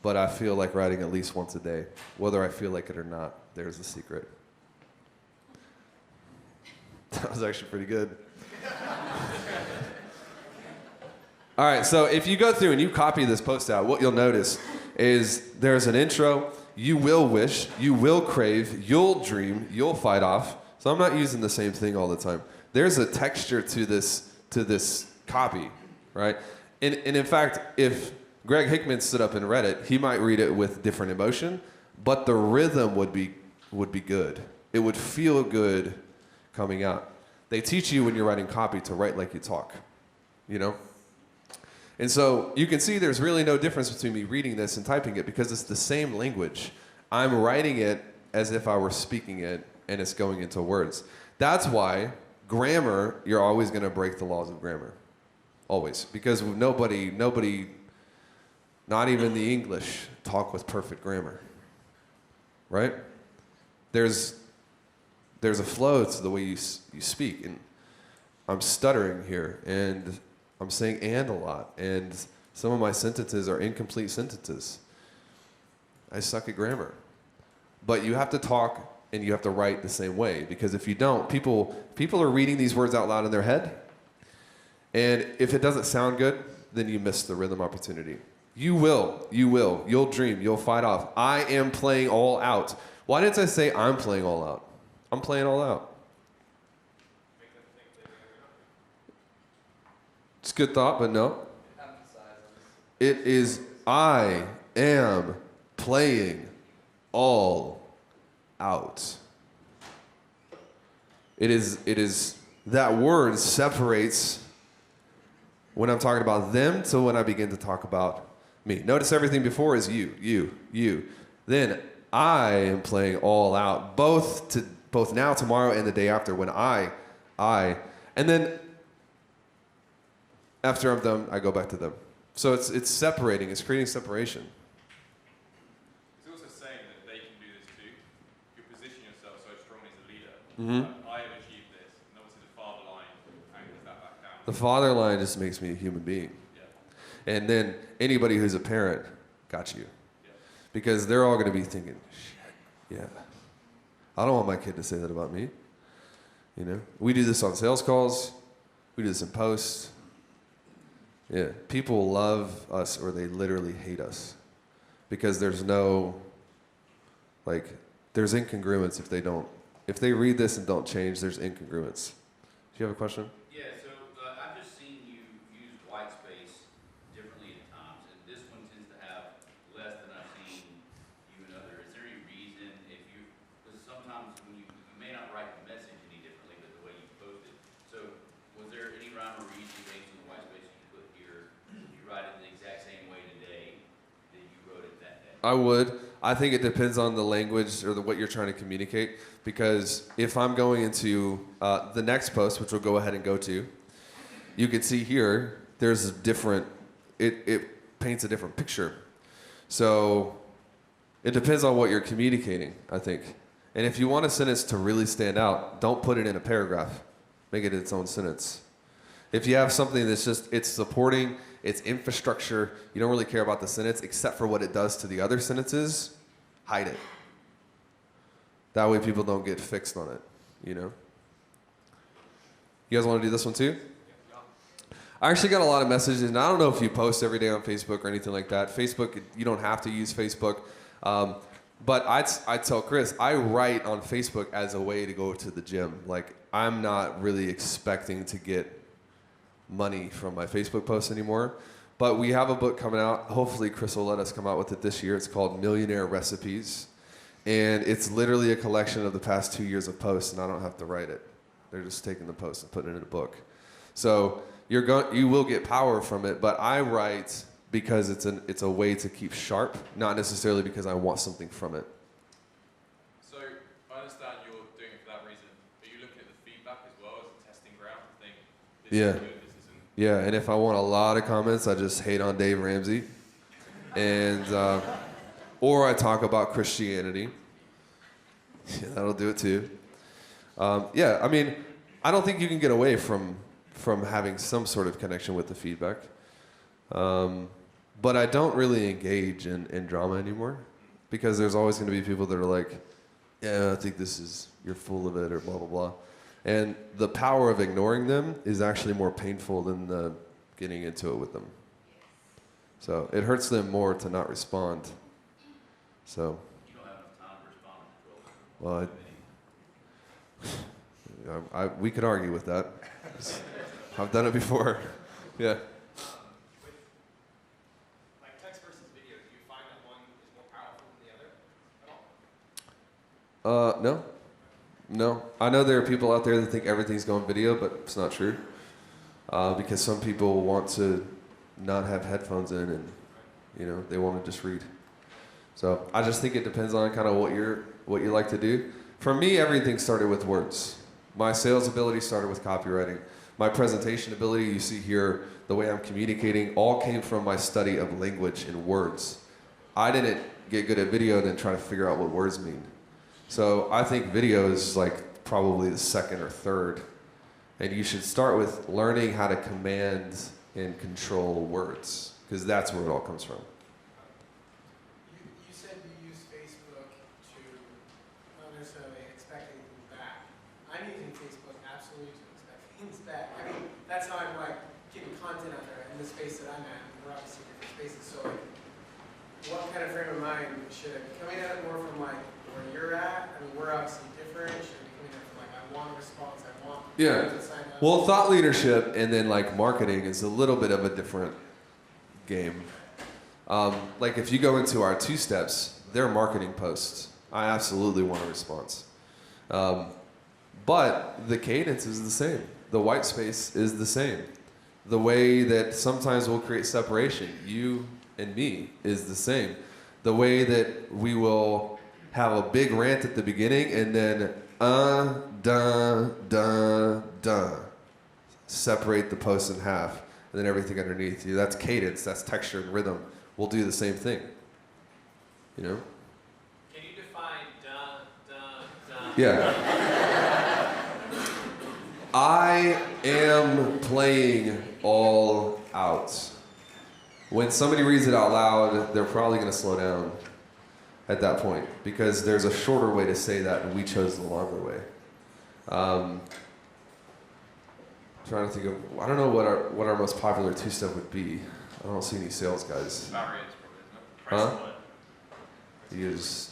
But I feel like writing at least once a day, whether I feel like it or not. There's the secret. That was actually pretty good. All right, so if you go through and you copy this post out, what you'll notice is there's an intro. You will wish, you will crave, you'll dream, you'll fight off. So I'm not using the same thing all the time. There's a texture to this copy, right? And in fact, if Greg Hickman stood up and read it, he might read it with different emotion, but the rhythm would be good. It would feel good coming out. They teach you when you're writing copy to write like you talk, you know? And so you can see there's really no difference between me reading this and typing it because it's the same language. I'm writing it as if I were speaking it, and it's going into words. That's why grammar, you're always going to break the laws of grammar. Always. Because nobody, not even the English, talk with perfect grammar. Right? There's a flow to the way you speak. And I'm stuttering here, and I'm saying "and" a lot, and some of my sentences are incomplete sentences. I suck at grammar. But you have to talk and you have to write the same way, because if you don't, people are reading these words out loud in their head, and if it doesn't sound good, then you miss the rhythm opportunity. You'll dream, you'll fight off. I am playing all out. Why didn't I say I'm playing all out? I'm playing all out. It's a good thought, but no. It is I am playing all out. It is that word separates when I'm talking about them to when I begin to talk about me. Notice everything before is you. Then I am playing all out, both now, tomorrow, and the day after, when I. And then after I'm done, I go back to them. So it's separating, it's creating separation. It's also saying that they can do this too. You position yourself so strongly as a leader. Mm-hmm. I have achieved this. And obviously the father line anchors that back down. The father line just makes me a human being. Yeah. And then anybody who's a parent got you. Yeah. Because they're all going to be thinking, shit, yeah. I don't want my kid to say that about me. You know, we do this on sales calls. We do this in posts. Yeah, people love us or they literally hate us because there's there's incongruence if they read this and don't change, there's incongruence. Do you have a question? Yeah, so I've just seen you use white space differently at times, and this one tends to have less than I've seen you and other. Is there any reason because sometimes when you may not write the message any differently, but the way you post it. So was there any rhyme or reason based on the white space you put here? You write it the exact same way today that you wrote it that day? I would. I think it depends on the language or what you're trying to communicate. Because if I'm going into the next post, which we'll go ahead and go to, you can see here, there's a different, it paints a different picture. So it depends on what you're communicating, I think. And if you want a sentence to really stand out, don't put it in a paragraph. Make it its own sentence. If you have something that's just, it's supporting, it's infrastructure, you don't really care about the sentence except for what it does to the other sentences, hide it. That way people don't get fixed on it, you know? You guys want to do this one too? I actually got a lot of messages, and I don't know if you post every day on Facebook or anything like that. Facebook, you don't have to use Facebook. But I tell Chris, I write on Facebook as a way to go to the gym. Like, I'm not really expecting to get money from my Facebook posts anymore. But we have a book coming out. Hopefully Chris will let us come out with it this year. It's called Millionaire Recipes. And it's literally a collection of the past 2 years of posts, and I don't have to write it. They're just taking the posts and putting it in a book. So you will get power from it, but I write because it's a way to keep sharp, not necessarily because I want something from it. So I understand you're doing it for that reason. Are you looking at the feedback as well? This Yeah. is good, this isn't. Yeah, and if I want a lot of comments, I just hate on Dave Ramsey, and or I talk about Christianity. Yeah, that'll do it too. Yeah, I mean, I don't think you can get away from having some sort of connection with the feedback. But I don't really engage in drama anymore, because there's always going to be people that are like, yeah, I think you're full of it, or blah, blah, blah. And the power of ignoring them is actually more painful than the getting into it with them. So it hurts them more to not respond. So. You don't have enough time to respond. Well, we could argue with that. I've done it before. Yeah. Like text versus video, do you find that one is more powerful than the other at all? No. I know there are people out there that think everything's going video, but it's not true. Because some people want to not have headphones in, and they want to just read. So I just think it depends on kind of what you like to do. For me, everything started with words. My sales ability started with copywriting. My presentation ability, you see here, the way I'm communicating, all came from my study of language and words. I didn't get good at video and then try to figure out what words mean. So I think video is like probably the second or third. And you should start with learning how to command and control words, because that's where it all comes from. You said you use Facebook to not necessarily expect anything back. I'm using Facebook absolutely to expect things back. I mean, that's how I'm like getting content out there in the space that I'm at. We're obviously different spaces, so like, what kind of frame of mind should I be coming at it more from like where you're at? I mean, we're obviously different. Should I be coming at it from like I want a response, I want Yeah. to sign up? Well, thought leadership and then like marketing is a little bit of a different game. Like if you go into our 2 steps, they're marketing posts. I absolutely want a response. But the cadence is the same. The white space is the same. The way that sometimes we'll create separation, you and me, is the same. The way that we will have a big rant at the beginning and then separate the post in half, and then everything underneath you. That's cadence, that's texture and rhythm. We'll do the same thing. Can you define dun? Yeah. I am playing all out. When somebody reads it out loud, they're probably going to slow down at that point, because there's a shorter way to say that, and we chose the longer way. Trying to think of, I don't know what our most popular 2-step would be. I don't see any sales guys. Barriers, probably, isn't it? Huh? He is.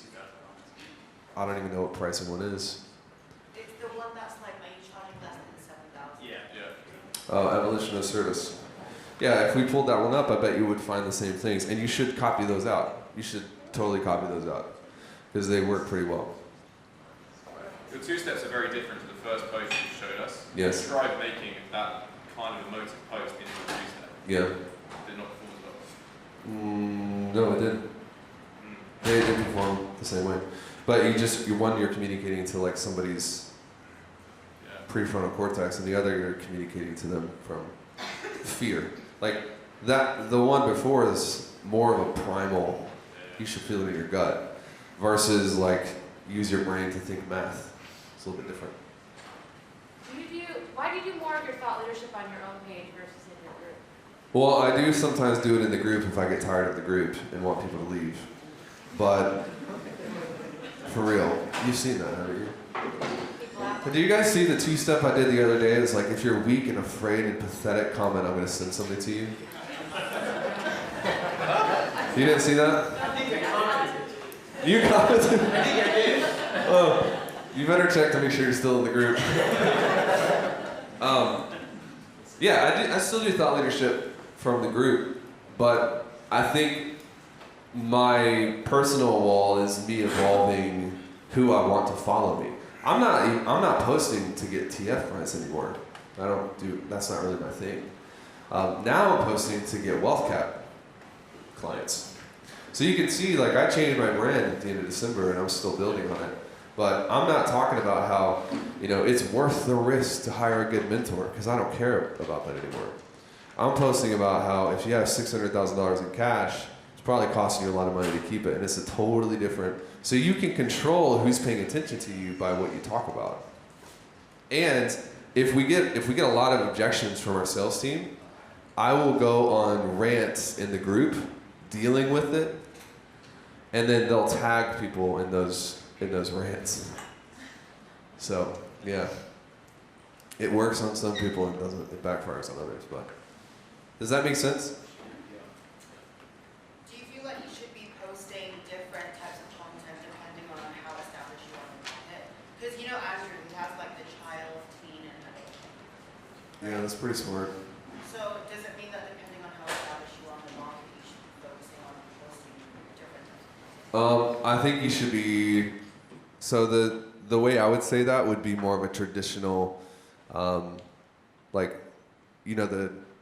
I don't even know what pricing one is. It's the one that's like, are you charging less than 7,000? Yeah. Oh, evolution of service. Yeah, if we pulled that one up, I bet you would find the same things. And you should copy those out. You should totally copy those out, because they work pretty well. Your 2 steps are very different to the first post you showed us. Yes. Try making that kind of emotive post into a 2-step. Yeah. Did not perform as well. No, it didn't. They didn't perform the same way. But you're communicating to like somebody's prefrontal cortex, and the other you're communicating to them from fear. Like that, the one before is more of a primal, you should feel it in your gut, versus like use your brain to think math. It's a little bit different. Why do you do more of your thought leadership on your own page versus in your group? Well, I do sometimes do it in the group if I get tired of the group and want people to leave. But for real, you've seen that, haven't you? And do you guys see the 2-step I did the other day? It's like, if you're weak and afraid and pathetic, comment, I'm going to send something to you. You didn't see that? I think I commented. You commented? I think I did. Oh, you better check to make sure you're still in the group. Yeah, I still do thought leadership from the group, but I think my personal wall is me evolving who I want to follow me. I'm not posting to get TF clients anymore. That's not really my thing. Now I'm posting to get wealth cap clients. So you can see, like, I changed my brand at the end of December, and I'm still building on it. But I'm not talking about how, it's worth the risk to hire a good mentor, because I don't care about that anymore. I'm posting about how if you have $600,000 in cash, it's probably costing you a lot of money to keep it, and it's a totally different. So you can control who's paying attention to you by what you talk about. And if we get a lot of objections from our sales team, I will go on rants in the group dealing with it, and then they'll tag people in those rants. So yeah, it works on some people and doesn't. It backfires on others. But does that make sense? Do you feel like you should be posting different types of content depending on how established you are in the market? Because Andrew, he has like the child, teen, and adult. Yeah, that's pretty smart. So does it mean that depending on how established you are in the market, you should be focusing on posting different types of content? I think you should be. So the way I would say that would be more of a traditional, the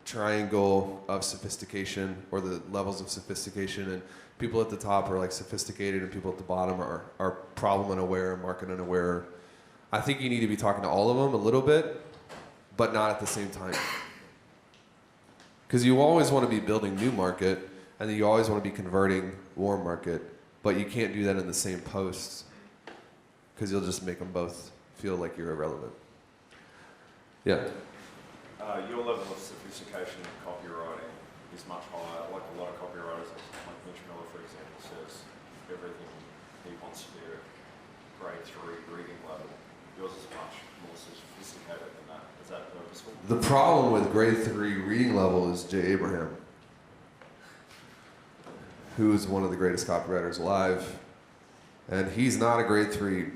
triangle of sophistication, or the levels of sophistication, and people at the top are like sophisticated and people at the bottom are problem unaware, market unaware. I think you need to be talking to all of them a little bit, but not at the same time. Because you always want to be building new market, and then you always want to be converting warm market, but you can't do that in the same posts, because you'll just make them both feel like you're irrelevant. Yeah. Your level of sophistication in copywriting is much higher. Like a lot of copywriters, like Mitch Miller, for example, says everything he wants to be a grade 3 reading level. Yours is much more sophisticated than that. Is that purposeful? The problem with grade 3 reading level is Jay Abraham, who is one of the greatest copywriters alive, and he's not a grade 3.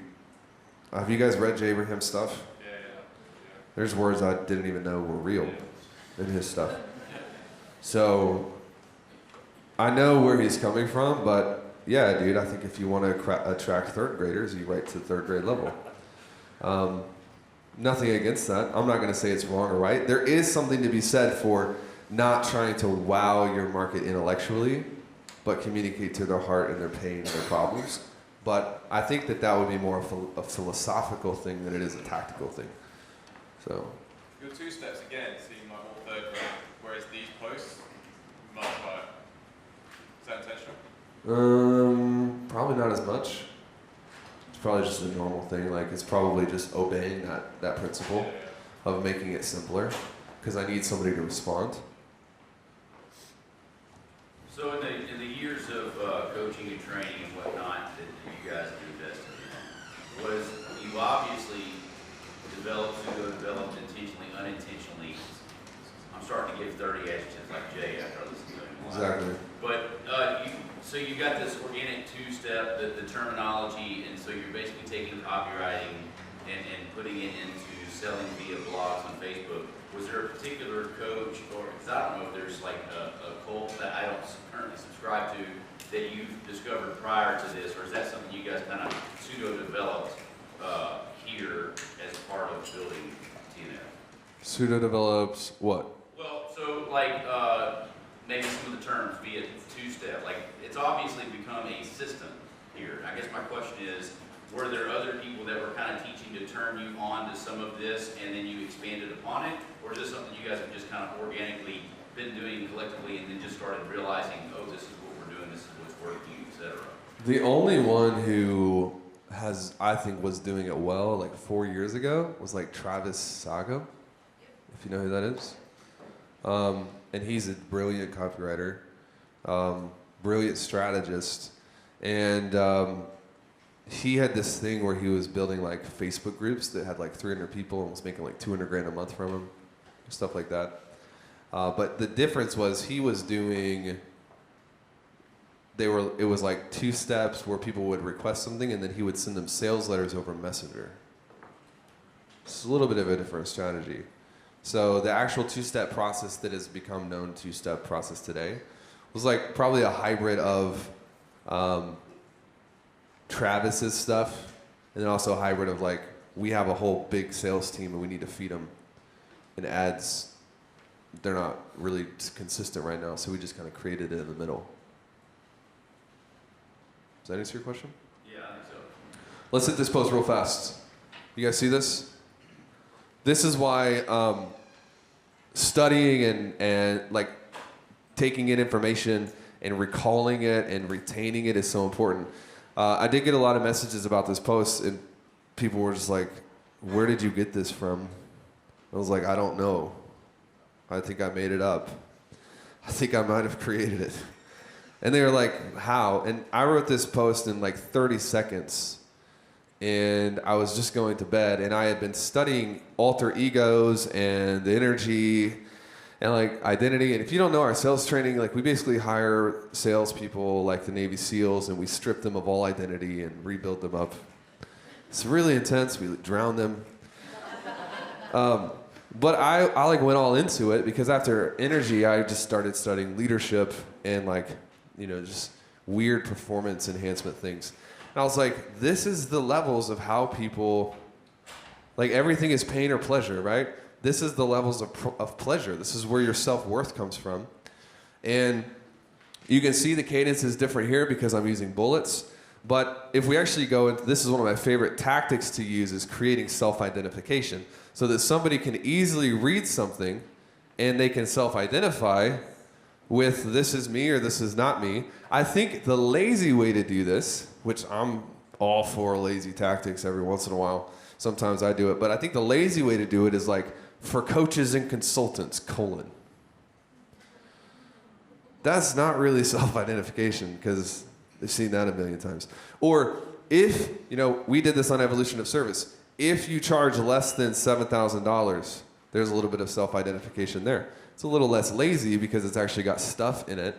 Have you guys read Jay Abraham's stuff? There's words I didn't even know were real in his stuff. So I know where he's coming from, but yeah, dude, I think if you want to attract third graders, you write to third grade level. Nothing against that. I'm not going to say it's wrong or right. There is something to be said for not trying to wow your market intellectually, but communicate to their heart and their pain and their problems. But I think that would be more of a philosophical thing than it is a tactical thing. So. Your 2 steps again seem like more third grade, whereas these posts much higher. Is that intentional? Probably not as much. It's probably just a normal thing. Like, it's probably just obeying that principle of making it simpler, because I need somebody to respond. So in the years of coaching and training and whatnot that you guys have invested in, was you obviously developed intentionally, unintentionally. I'm starting to give 30 adjectives like Jay after I listen to him. Exactly. But so you got this organic 2-step, the terminology, and so you're basically taking copywriting and putting it into selling via blogs on Facebook. Was there a particular coach, or because I don't know if there's like a cult that I don't currently subscribe to that you've discovered prior to this, or is that something you guys kind of pseudo-developed here as part of building TNF? Pseudo-develops what? Well, so like maybe some of the terms via 2-step, like it's obviously become a system here. I guess my question is, were there other people that were kind of teaching to turn you on to some of this and then you expanded upon it? Or is this something you guys have just kind of organically been doing collectively and then just started realizing, oh, this is what we're doing, this is what's working, etc.? The only one who I think was doing it well like 4 years ago was like Travis Sago, if you know who that is. And he's a brilliant copywriter, brilliant strategist, and he had this thing where he was building like Facebook groups that had like 300 people and was making like 200 grand a month from them, stuff like that. But the difference was he was doing, it was like 2 steps where people would request something and then he would send them sales letters over Messenger. It's a little bit of a different strategy. So the actual 2-step process that has become known 2-step process today was like probably a hybrid of Travis's stuff, and then also a hybrid of like, we have a whole big sales team and we need to feed them. And ads, they're not really consistent right now, so we just kind of created it in the middle. Does that answer your question? Yeah, I think Let's hit this post real fast. You guys see this? This is why studying and like taking in information and recalling it and retaining it is so important. I did get a lot of messages about this post, and people were just like, where did you get this from? I was like, I don't know. I think I made it up. I think I might have created it. And they were like, how? And I wrote this post in like 30 seconds. And I was just going to bed, and I had been studying alter egos and the energy and like identity. And if you don't know our sales training, like we basically hire salespeople like the Navy SEALs, and we strip them of all identity and rebuild them up. It's really intense. We drown them. But I like went all into it because after energy, I just started studying leadership and like, you know, just weird performance enhancement things. And I was like, this is the levels of how people, like everything is pain or pleasure, right? This is the levels of pleasure. This is where your self-worth comes from. And you can see the cadence is different here because I'm using bullets. But if we actually go into, this is one of my favorite tactics to use, is creating self-identification so that somebody can easily read something and they can self-identify with this is me or this is not me. I think the lazy way to do this, which I'm all for lazy tactics every once in a while. Sometimes I do it. But I think the lazy way to do it is like for coaches and consultants, : That's not really self-identification because they've seen that a million times. Or if, you know, we did this on Evolution of Service. If you charge less than $7,000, there's a little bit of self-identification there. It's a little less lazy because it's actually got stuff in it.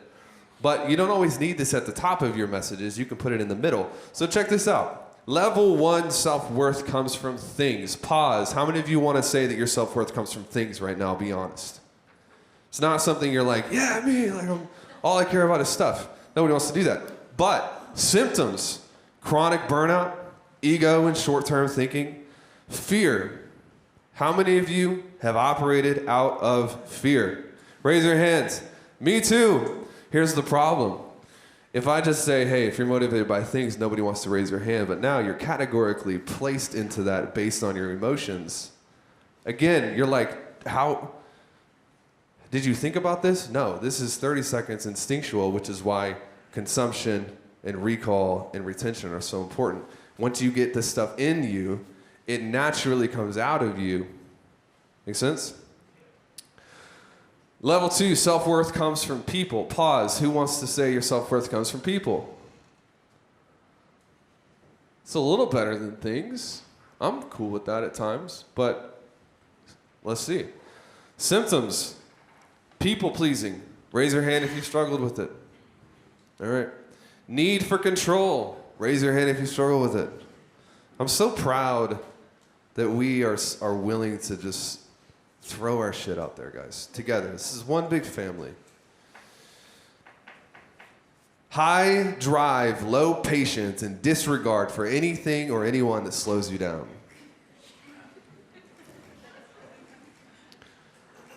But you don't always need this at the top of your messages. You can put it in the middle. So check this out. Level 1 self-worth comes from things. Pause. How many of you want to say that your self-worth comes from things right now? Be honest. It's not something you're like, yeah, me. Like all I care about is stuff. Nobody wants to do that. But symptoms: chronic burnout, ego and short-term thinking, fear. How many of you have operated out of fear? Raise your hands. Me too. Here's the problem. If I just say, hey, if you're motivated by things, nobody wants to raise their hand, but now you're categorically placed into that based on your emotions. Again, you're like, how? Did you think about this? No, this is 30 seconds instinctual, which is why consumption and recall and retention are so important. Once you get this stuff in you, it naturally comes out of you. Make sense? Level 2, self-worth comes from people. Pause. Who wants to say your self-worth comes from people? It's a little better than things. I'm cool with that at times, but let's see. Symptoms: people-pleasing. Raise your hand if you struggled with it. All right. Need for control. Raise your hand if you struggle with it. I'm so proud that we are willing to just throw our shit out there, guys, together. This is one big family. High drive, low patience, and disregard for anything or anyone that slows you down.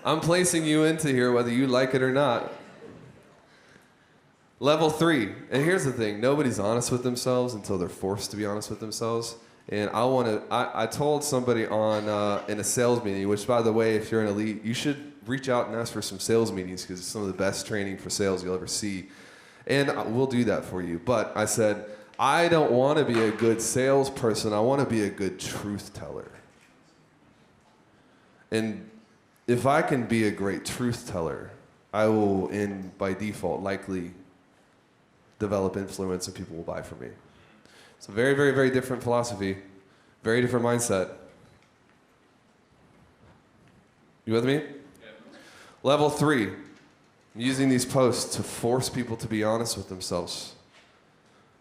I'm placing you into here whether you like it or not. Level 3, and here's the thing, nobody's honest with themselves until they're forced to be honest with themselves. And I told somebody on in a sales meeting, which by the way, if you're an elite, you should reach out and ask for some sales meetings because it's some of the best training for sales you'll ever see. And we'll do that for you. But I said, I don't want to be a good salesperson. I want to be a good truth teller. And if I can be a great truth teller, I will, by default, likely develop influence and people will buy from me. It's a very, very, very different philosophy, very different mindset. You with me? Yeah. Level 3, I'm using these posts to force people to be honest with themselves.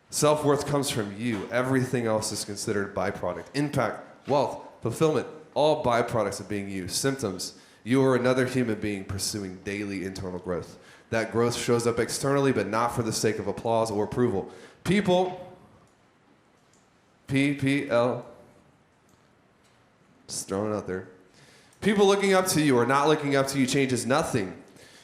Self-worth comes from you. Everything else is considered byproduct. Impact, wealth, fulfillment, all byproducts of being you. Symptoms: you are another human being pursuing daily internal growth. That growth shows up externally, but not for the sake of applause or approval. People, PPL, just throwing it out there. People looking up to you or not looking up to you changes nothing.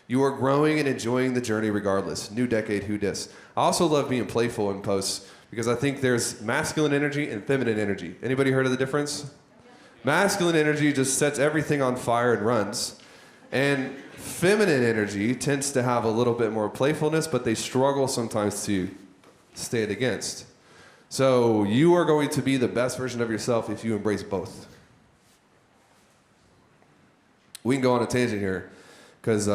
You are growing and enjoying the journey regardless. New decade, who dis? I also love being playful in posts because I think there's masculine energy and feminine energy. Anybody heard of the difference? Masculine energy just sets everything on fire and runs. And feminine energy tends to have a little bit more playfulness, but they struggle sometimes to stand against. So you are going to be the best version of yourself if you embrace both. We can go on a tangent here, because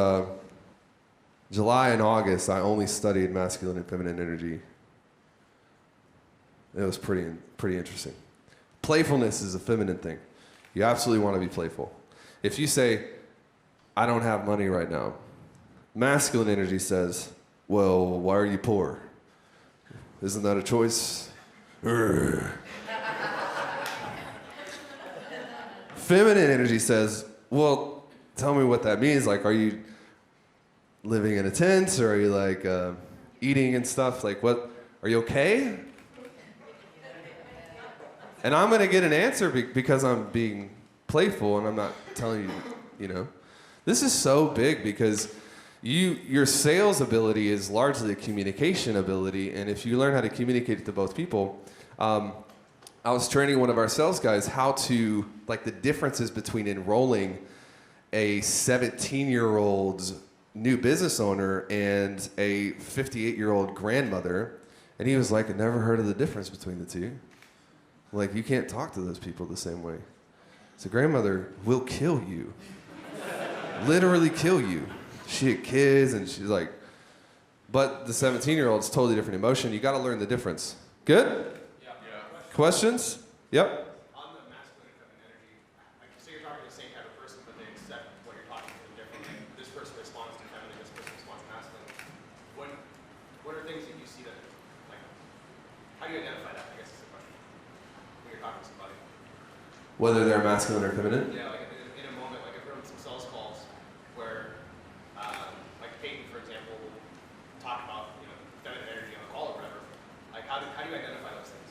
July and August, I only studied masculine and feminine energy. It was pretty interesting. Playfulness is a feminine thing. You absolutely want to be playful. If you say, I don't have money right now, masculine energy says, well, why are you poor? Isn't that a choice? Feminine energy says, well, tell me what that means. Like, are you living in a tent, or are you like eating and stuff? Like, what? Are you okay? And I'm gonna get an answer because I'm being playful and I'm not telling you, you know. This is so big because your sales ability is largely a communication ability, and if you learn how to communicate to both people, I was training one of our sales guys how to, like, the differences between enrolling a 17-year-old new business owner and a 58-year-old grandmother, and he was like, I never heard of the difference between the two. Like, you can't talk to those people the same way. So grandmother will kill you. Literally kill you. She had kids and she's like, but the 17-year-old's totally different emotion. You gotta learn the difference. Good? Yeah. Questions? Yep. On the masculine and feminine energy, like, so you're talking to the same type of person, but they accept what you're talking to them differently. This person responds to feminine, this person responds to masculine. What are things that you see that, like, how do you identify that, I guess is the question, when you're talking to somebody? Whether they're masculine or feminine? Yeah, like in a moment, like I've heard some sales calls where, like Peyton, for example, will talk about, you know, feminine energy on a call or whatever. Like, how do you identify those things?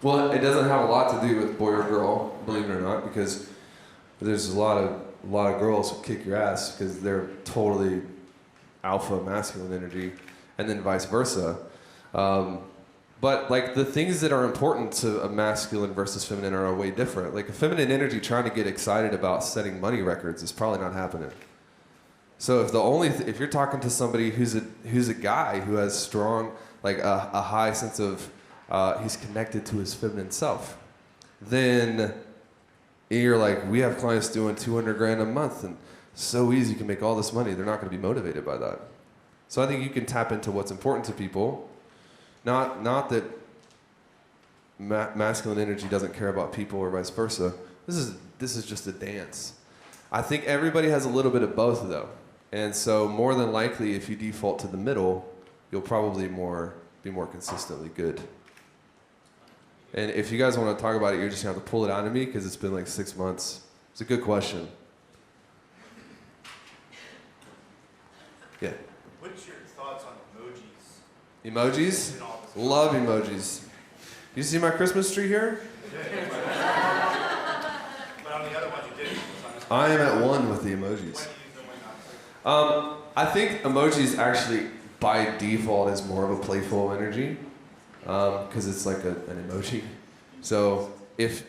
Well, it doesn't have a lot to do with boy or girl, believe it or not, because there's a lot of girls who kick your ass because they're totally alpha masculine energy, and then vice versa. But like the things that are important to a masculine versus feminine are way different. Like a feminine energy trying to get excited about setting money records is probably not happening. So if you're talking to somebody who's a guy who has strong, like a high sense of he's connected to his feminine self, then you're like, we have clients doing 200 grand a month and so easy, you can make all this money. They're not going to be motivated by that. So I think you can tap into what's important to people. Not that masculine energy doesn't care about people or vice versa. This is just a dance. I think everybody has a little bit of both though. And so more than likely, if you default to the middle, you'll probably be more consistently good. And if you guys want to talk about it, you're just going to have to pull it out of me because it's been like 6 months. It's a good question. Yeah. What's your thoughts on emojis? Emojis? Love emojis. You see my Christmas tree here? But on the other ones you didn't. I am at one with the emojis. I think emojis actually, by default, is more of a playful energy because it's like an emoji. So if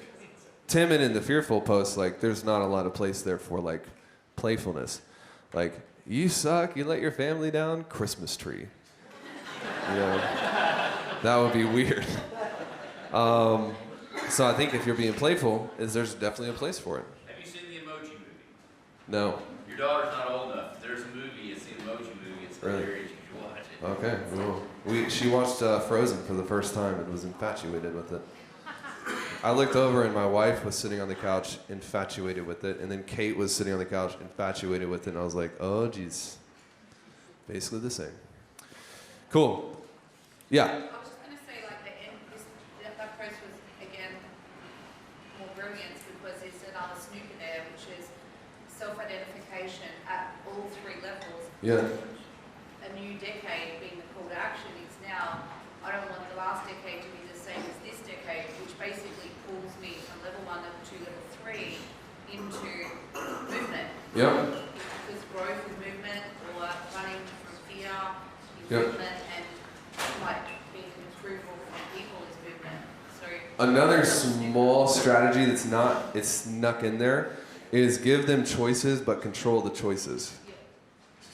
timid and the fearful post, like there's not a lot of place there for like playfulness. Like, you suck, you let your family down, Christmas tree. You know, that would be weird. So I think if you're being playful, there's definitely a place for it. Have you seen the Emoji Movie? No. Your daughter's not old enough. There's a movie. It's the Emoji Movie. It's Really? hilarious. You should watch it. Okay, well, she watched Frozen for the first time and was infatuated with it. I looked over and my wife was sitting on the couch, infatuated with it, and then Kate was sitting on the couch, infatuated with it, and I was like, oh, geez. Basically the same. Cool. Yeah. I was just going to say, like, that post was, again, more brilliant because there's another snooker there, which is self-identification at all three levels. Yeah. A new decade being the call to action is now, I don't want the last decade to be the same as this decade, which basically pulls me from level 1, level 2, level 3 into movement. Yep. Because growth is movement, or Another small strategy it's snuck in there, is give them choices but control the choices.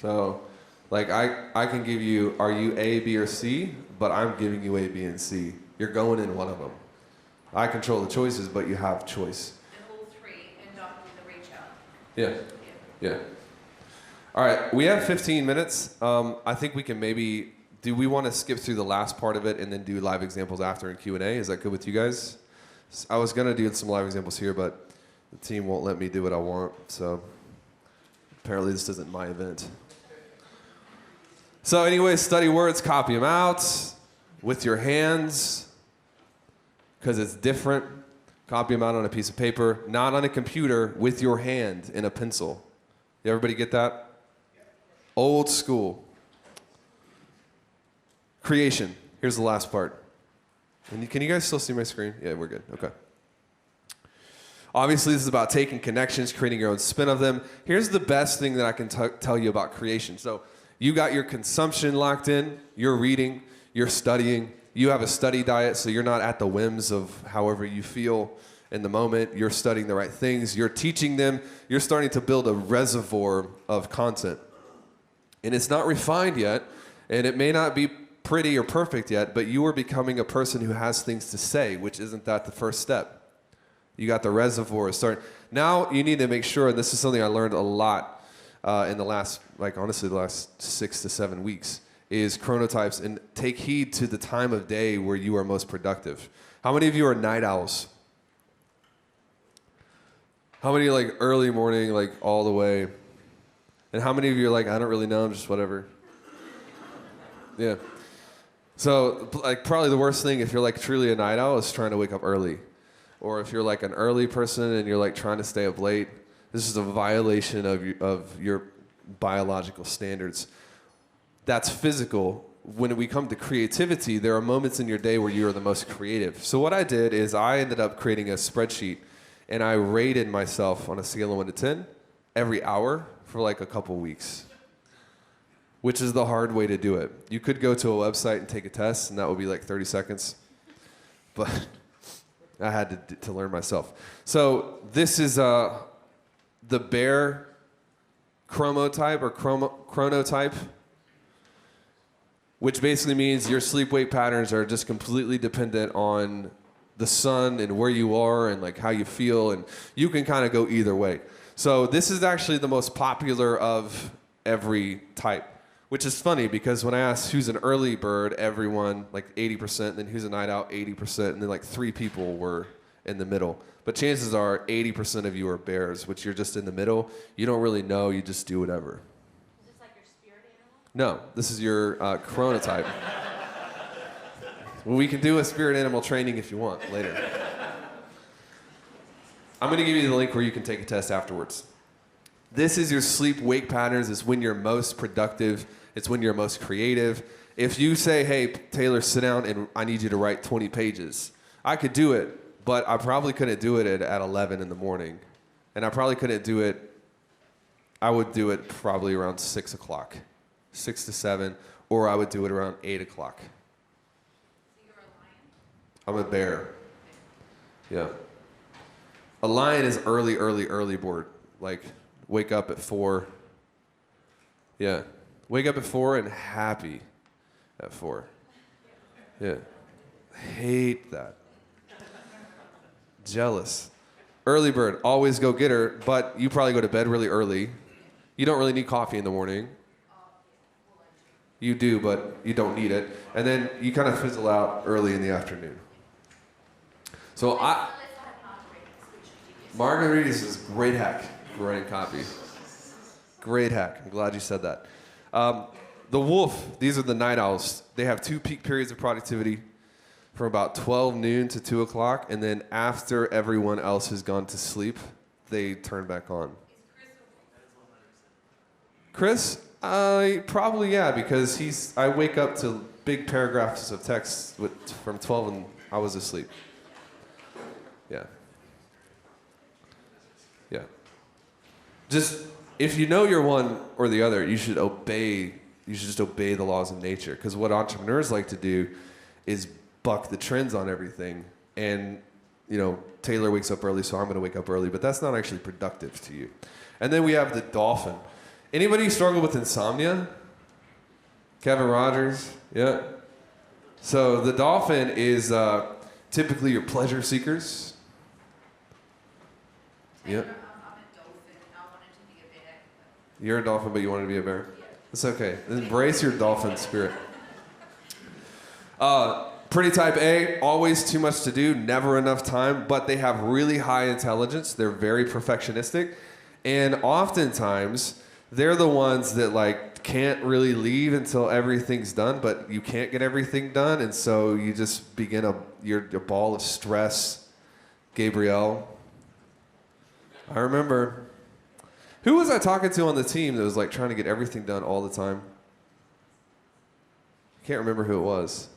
So, like I can give you, are you A, B, or C? But I'm giving you A, B, and C. You're going in one of them. I control the choices, but you have choice. And all three end up with a reach out. Yeah. All right, we have 15 minutes. I think we can maybe, do we want to skip through the last part of it and then do live examples after and Q&A? Is that good with you guys? I was going to do some live examples here, but the team won't let me do what I want, so apparently this isn't my event. So anyway, study words, copy them out with your hands, because it's different. Copy them out on a piece of paper, not on a computer, with your hand in a pencil. Everybody get that? Old school. Creation. Here's the last part. And can you guys still see my screen? Yeah, we're good. Okay. Obviously, this is about taking connections, creating your own spin of them. Here's the best thing that I can tell you about creation. So you got your consumption locked in, you're reading, you're studying, you have a study diet, so you're not at the whims of however you feel in the moment. You're studying the right things, you're teaching them, you're starting to build a reservoir of content. And it's not refined yet, and it may not be pretty or perfect yet, but you are becoming a person who has things to say, which isn't that the first step? You got the reservoir starting. Now you need to make sure, and this is something I learned a lot in the last, honestly, the last 6 to 7 weeks, is chronotypes, and take heed to the time of day where you are most productive. How many of you are night owls? How many early morning, all the way? And how many of you are I don't really know, I'm just whatever? Yeah. So, probably the worst thing if you're truly a night owl is trying to wake up early. Or if you're an early person and you're trying to stay up late, this is a violation of your biological standards. That's physical. When we come to creativity, there are moments in your day where you are the most creative. So what I did is I ended up creating a spreadsheet, and I rated myself on a scale of 1 to 10 every hour for a couple weeks, which is the hard way to do it. You could go to a website and take a test, and that would be 30 seconds. But I had to learn myself. So this is the bear chromotype or chronotype, which basically means your sleep-wake patterns are just completely dependent on the sun and where you are and how you feel, and you can kind of go either way. So this is actually the most popular of every type, which is funny because when I asked who's an early bird, everyone, 80%, then who's a night owl, 80%, and then 3 people were in the middle. But chances are 80% of you are bears, which you're just in the middle. You don't really know, you just do whatever. Is this your spirit animal? No, this is your chronotype. Well, we can do a spirit animal training if you want later. I'm going to give you the link where you can take a test afterwards. This is your sleep-wake patterns. It's when you're most productive. It's when you're most creative. If you say, hey, Taylor, sit down and I need you to write 20 pages, I could do it, but I probably couldn't do it at 11 in the morning. And I probably couldn't do it, I would do it probably around 6 o'clock, 6 to 7, or I would do it around 8 o'clock. So you're a lion? I'm a bear. Yeah. A lion is early bird. Wake up at 4. Yeah. Wake up at 4 and happy at 4. Yeah. Hate that. Jealous. Early bird, always go get her, but you probably go to bed really early. You don't really need coffee in the morning. You do, but you don't need it. And then you kind of fizzle out early in the afternoon. So margaritas is a great hack for writing copy. Great hack. I'm glad you said that. The wolf, these are the night owls. They have 2 peak periods of productivity from about 12 noon to 2 o'clock, and then after everyone else has gone to sleep, they turn back on. Chris? Probably, yeah, because I wake up to big paragraphs of text from 12 and I was asleep. Yeah. Yeah. Just, if you know you're one or the other, you should just obey the laws of nature. Because what entrepreneurs like to do is buck the trends on everything and Taylor wakes up early, so I'm going to wake up early, but that's not actually productive to you. And then we have the dolphin. Anybody struggle with insomnia? Kevin Rogers? Yeah. So the dolphin is typically your pleasure seekers. Yep. I'm a dolphin. I wanted to be a bear. You're a dolphin, but you wanted to be a bear? It's okay. Embrace your dolphin spirit. Pretty type A, always too much to do, never enough time, but they have really high intelligence. They're very perfectionistic. And oftentimes, they're the ones that like can't really leave until everything's done, but you can't get everything done. And so you just begin a ball of stress. Gabrielle. I remember. Who was I talking to on the team that was like trying to get everything done all the time? I can't remember who it was.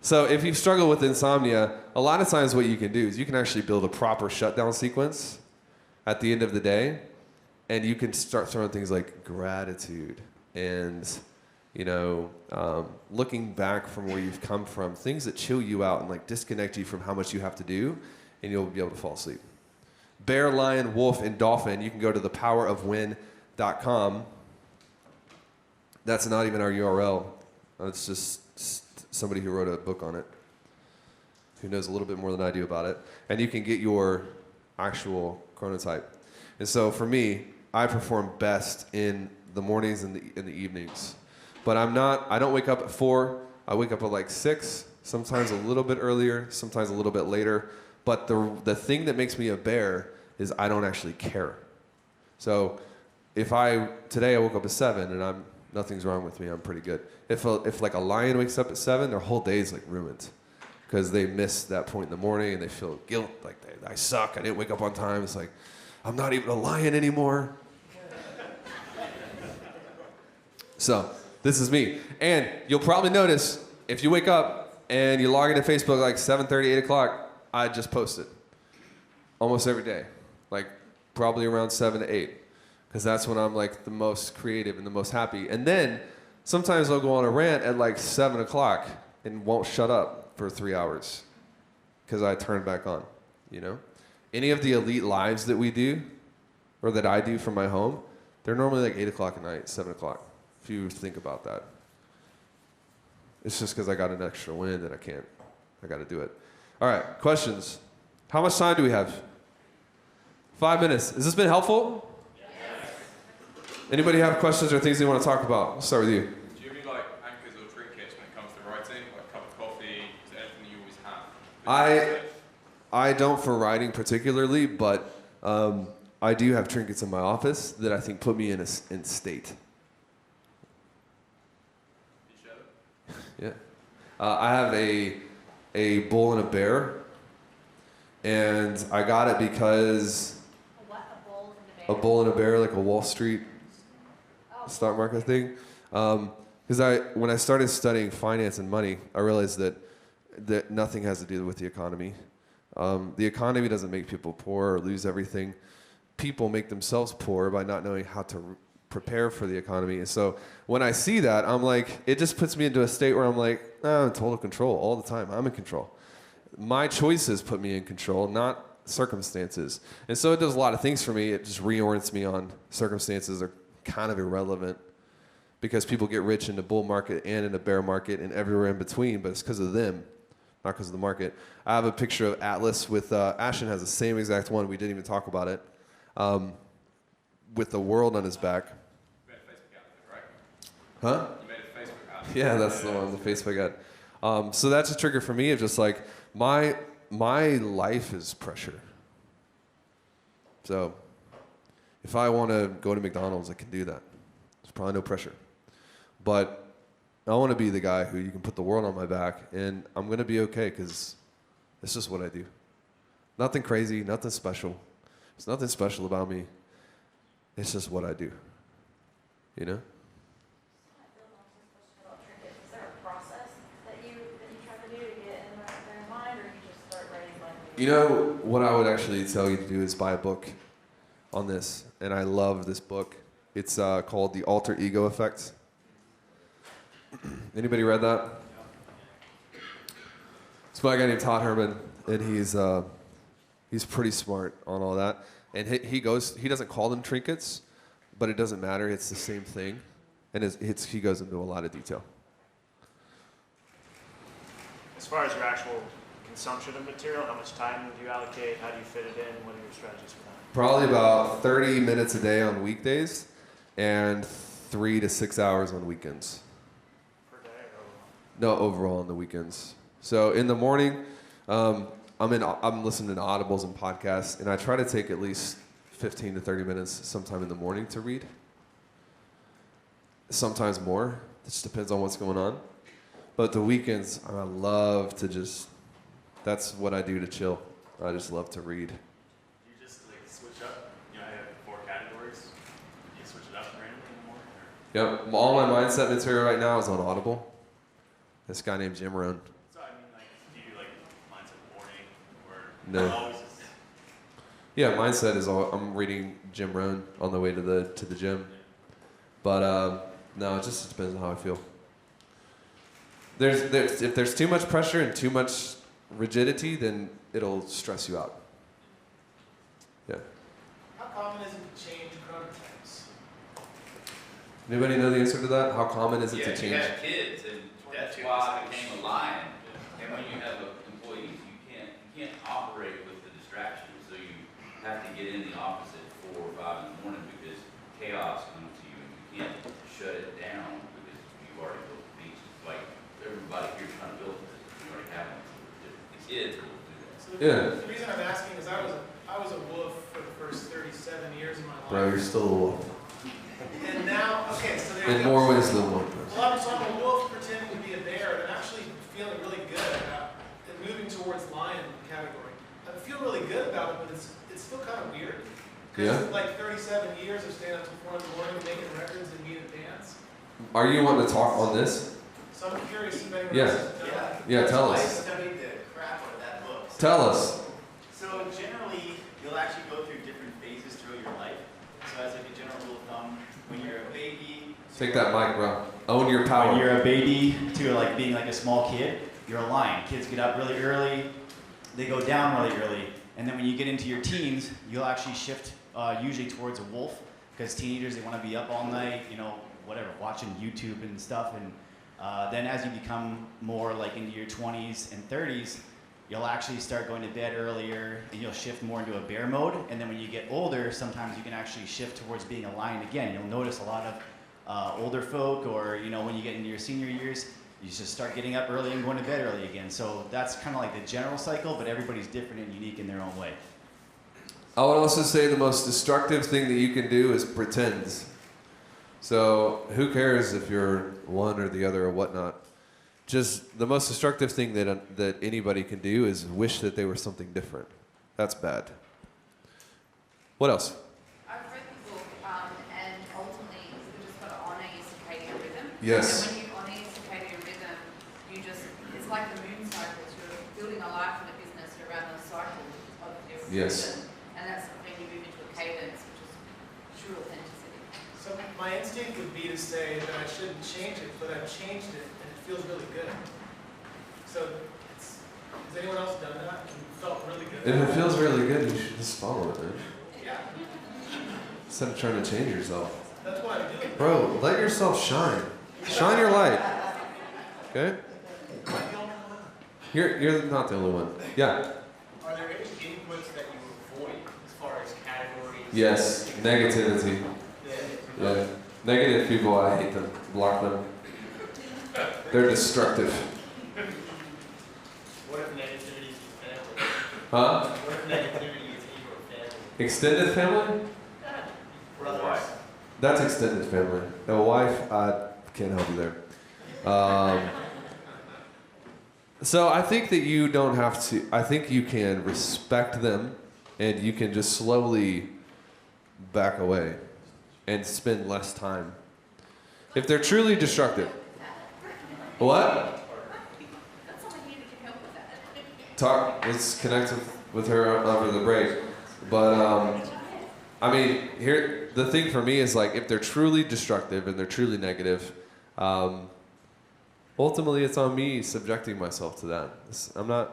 So if you struggle with insomnia, a lot of times what you can do is you can actually build a proper shutdown sequence at the end of the day, and you can start throwing things like gratitude and, looking back from where you've come from, things that chill you out and like disconnect you from how much you have to do, and you'll be able to fall asleep. Bear, lion, wolf, and dolphin, you can go to thepowerofwin.com. That's not even our URL. It's just somebody who wrote a book on it, who knows a little bit more than I do about it. And you can get your actual chronotype. And so for me, I perform best in the mornings and in the evenings. But I don't wake up at 4. I wake up at like 6, sometimes a little bit earlier, sometimes a little bit later. But the thing that makes me a bear is I don't actually care. So today I woke up at 7 and nothing's wrong with me, I'm pretty good. If like a lion wakes up at 7, their whole day is like ruined because they missed that point in the morning and they feel guilt, like I suck, I didn't wake up on time. It's like, I'm not even a lion anymore. So this is me. And you'll probably notice if you wake up and you log into Facebook like 7:30, 8 o'clock, I just post it almost every day, like probably around 7 to 8. Because that's when I'm like the most creative and the most happy. And then sometimes I'll go on a rant at like 7 o'clock and won't shut up for 3 hours because I turn back on, Any of the elite lives that we do or that I do from my home, they're normally like 8 o'clock at night, 7 o'clock, if you think about that. It's just because I got an extra win that I got to do it. All right, questions. How much time do we have? 5 minutes. Has this been helpful? Anybody have questions or things they want to talk about? I'll start with you. Do you have any like anchors or trinkets when it comes to writing? Like a cup of coffee? Is there anything you always have? I don't for writing particularly, but I do have trinkets in my office that I think put me in state. You show? Yeah. I have a bull and a bear, and I got it because a bull and a bear, like a Wall Street stock market thing. Because when I started studying finance and money, I realized that nothing has to do with the economy. The economy doesn't make people poor or lose everything. People make themselves poor by not knowing how to prepare for the economy. And so when I see that, I'm like, it just puts me into a state where I'm like, I'm in total control all the time. I'm in control. My choices put me in control, not circumstances. And so it does a lot of things for me. It just reorients me on circumstances are kind of irrelevant because people get rich in the bull market and in the bear market and everywhere in between, but it's because of them, not because of the market. I have a picture of Atlas with, Ashton has the same exact one, we didn't even talk about it, with the world on his back. You made a Facebook ad, right? Huh? You made a Facebook ad. Yeah, that's the one, the Facebook ad. So that's a trigger for me of just like, my life is pressure. So if I want to go to McDonald's, I can do that. There's probably no pressure. But I want to be the guy who you can put the world on my back, and I'm going to be okay because it's just what I do. Nothing crazy, nothing special. There's nothing special about me. It's just what I do. You know? Is there a process that you try to do to get in their mind, or you just start writing like? You know, what I would actually tell you to do is buy a book on this, and I love this book. It's called The Alter Ego Effect. Anybody read that? It's by a guy named Todd Herman, and he's pretty smart on all that. And he doesn't call them trinkets, but it doesn't matter. It's the same thing, and he goes into a lot of detail. As far as your actual consumption of material, how much time do you allocate? How do you fit it in? What are your strategies for that? Probably about 30 minutes a day on weekdays, and 3 to 6 hours on weekends. Per day or overall? No, overall on the weekends. So in the morning, I'm listening to audibles and podcasts, and I try to take at least 15 to 30 minutes sometime in the morning to read. Sometimes more. It just depends on what's going on. But the weekends, I love to that's what I do to chill. I just love to read. You just like switch up, you know, I have 4 categories. You switch it up randomly in the morning? Or? Yep, all my mindset material right now is on Audible. This guy named Jim Rohn. So I mean, like, do you like mindset morning or No. always just... Yeah, mindset is I'm reading Jim Rohn on the way to the gym. But no, it just depends on how I feel. If there's too much pressure and too much rigidity, then it'll stress you out. Yeah. How common is it to change chronotypes? Anybody know the answer to that? How common is it to Yeah, change? you have kids, and that's why I became a lion. And when you have employees, you can't operate with the distractions. So you have to get in the office at 4 or 5 in the morning because chaos comes to you, and you can't shut it down because you've already built the beach. Like everybody here trying to build this, you already have one. The kids will do that. So Yeah. the reason I'm asking is I was a wolf for the first 37 years of my life. Bro, you're still a wolf. And now, okay, so there In you go. more ways than one. Well, so I'm a wolf pretending to be a bear, and I'm actually feeling really good about and moving towards lion category. I feel really good about it, but it's still kind of weird. Because Yeah. like 37 years of staying up till 4 in the morning, making records and being a dance. Are you wanting to talk on this? So I'm curious if anyone Yeah. else has done that. Yeah, tell I us. studied the crap out of that book. Tell us. So generally, you'll actually go through different phases throughout your life. So as like a general rule of thumb, when you're a baby, Take that mic, bro. Own your power. when you're a baby to like being like a small kid, you're a lion. Kids get up really early, they go down really early, and then when you get into your teens, you'll actually shift usually towards a wolf, because teenagers, they want to be up all night, you know, whatever, watching YouTube and stuff, and then as you become more like into your 20s and 30s, you'll actually start going to bed earlier, and you'll shift more into a bear mode, and then when you get older, sometimes you can actually shift towards being a lion again. You'll notice a lot of older folk, or you know, when you get into your senior years, you just start getting up early and going to bed early again. So that's kind of like the general cycle, but everybody's different and unique in their own way. I would also say the most destructive thing that you can do is pretend. So who cares if you're one or the other or whatnot? Just the most destructive thing that anybody can do is wish that they were something different. That's bad. What else? I've read the book, and ultimately you just got to honour your circadian rhythm. Yes. And when you honour your circadian rhythm, it's like the moon cycles. You're building a life and a business around the cycle of your Yes. rhythm. And that's when you move into a cadence, which is true authenticity. So my instinct would be to say that I shouldn't change it, but I've changed it, and it feels really good. So has anyone else done that and felt really good? If it feels really good, you should just follow it, man. Yeah. Instead of trying to change yourself. That's what I'm doing. Bro, let yourself shine. Shine your light. Okay? You're not the only one. Yeah. Are there any inputs that you avoid as far as categories? Yes. Negativity. Yeah. Negative people, I hate them. Block them. They're destructive. What if negativity is family? Huh? What if negativity is in your family? Extended family? Brothers? That's extended family. A wife, I can't help you there. So I think that you don't have to, I think you can respect them and you can just slowly back away and spend less time. If they're truly destructive. What? Talk, let's connect with her over the break. But, I mean, here, the thing for me is like, if they're truly destructive and they're truly negative, ultimately it's on me subjecting myself to that. I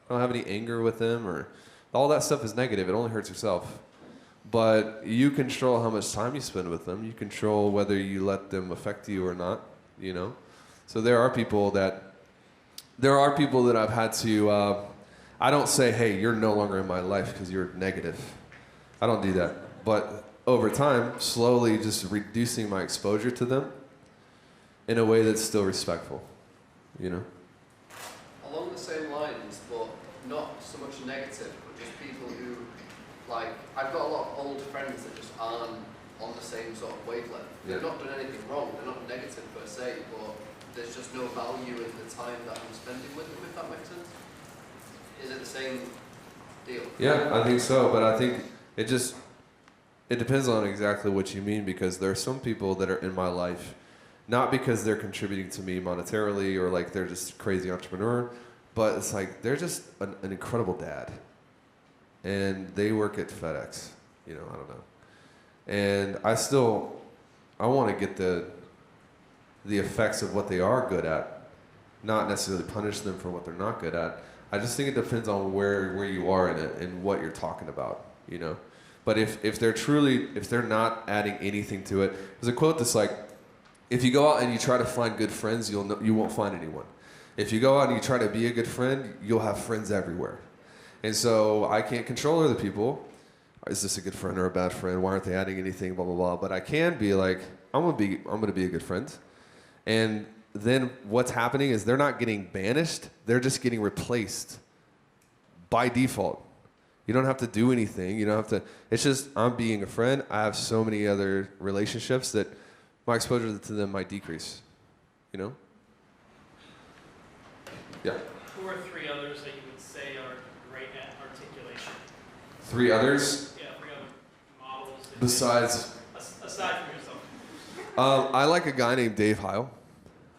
don't have any anger with them, or all that stuff is negative. It only hurts yourself. But you control how much time you spend with them. You control whether you let them affect you or not, you know? So there are people that I've had to, I don't say, hey, you're no longer in my life because you're negative. I don't do that. But over time, slowly just reducing my exposure to them in a way that's still respectful, you know? Along the same lines, but not so much negative, but just people who, like, I've got a lot of old friends that just aren't on the same sort of wavelength. They've not done anything wrong, they're not negative per se, but there's just no value in the time that I'm spending with them, if that makes sense. Is it the same deal? Yeah, I think so, but I think it depends on exactly what you mean, because there are some people that are in my life, not because they're contributing to me monetarily or like they're just a crazy entrepreneur, but it's like they're just an incredible dad. And they work at FedEx, you know, I don't know. And I want to get the effects of what they are good at, not necessarily punish them for what they're not good at. I just think it depends on where you are in it and what you're talking about, you know. But if they're not adding anything to it, there's a quote that's like, if you go out and you try to find good friends, you won't find anyone. If you go out and you try to be a good friend, you'll have friends everywhere. And so I can't control other people. Is this a good friend or a bad friend? Why aren't they adding anything? Blah blah blah. But I can be like, I'm gonna be a good friend. And then what's happening is they're not getting banished. They're just getting replaced by default. You don't have to do anything. You don't have to. It's just I'm being a friend. I have so many other relationships that my exposure to them might decrease. You know? Yeah. Who are three others that you would say are great at articulation? Three others? Yeah, three other models. Besides? Aside from yourself. I like a guy named Dave Heil.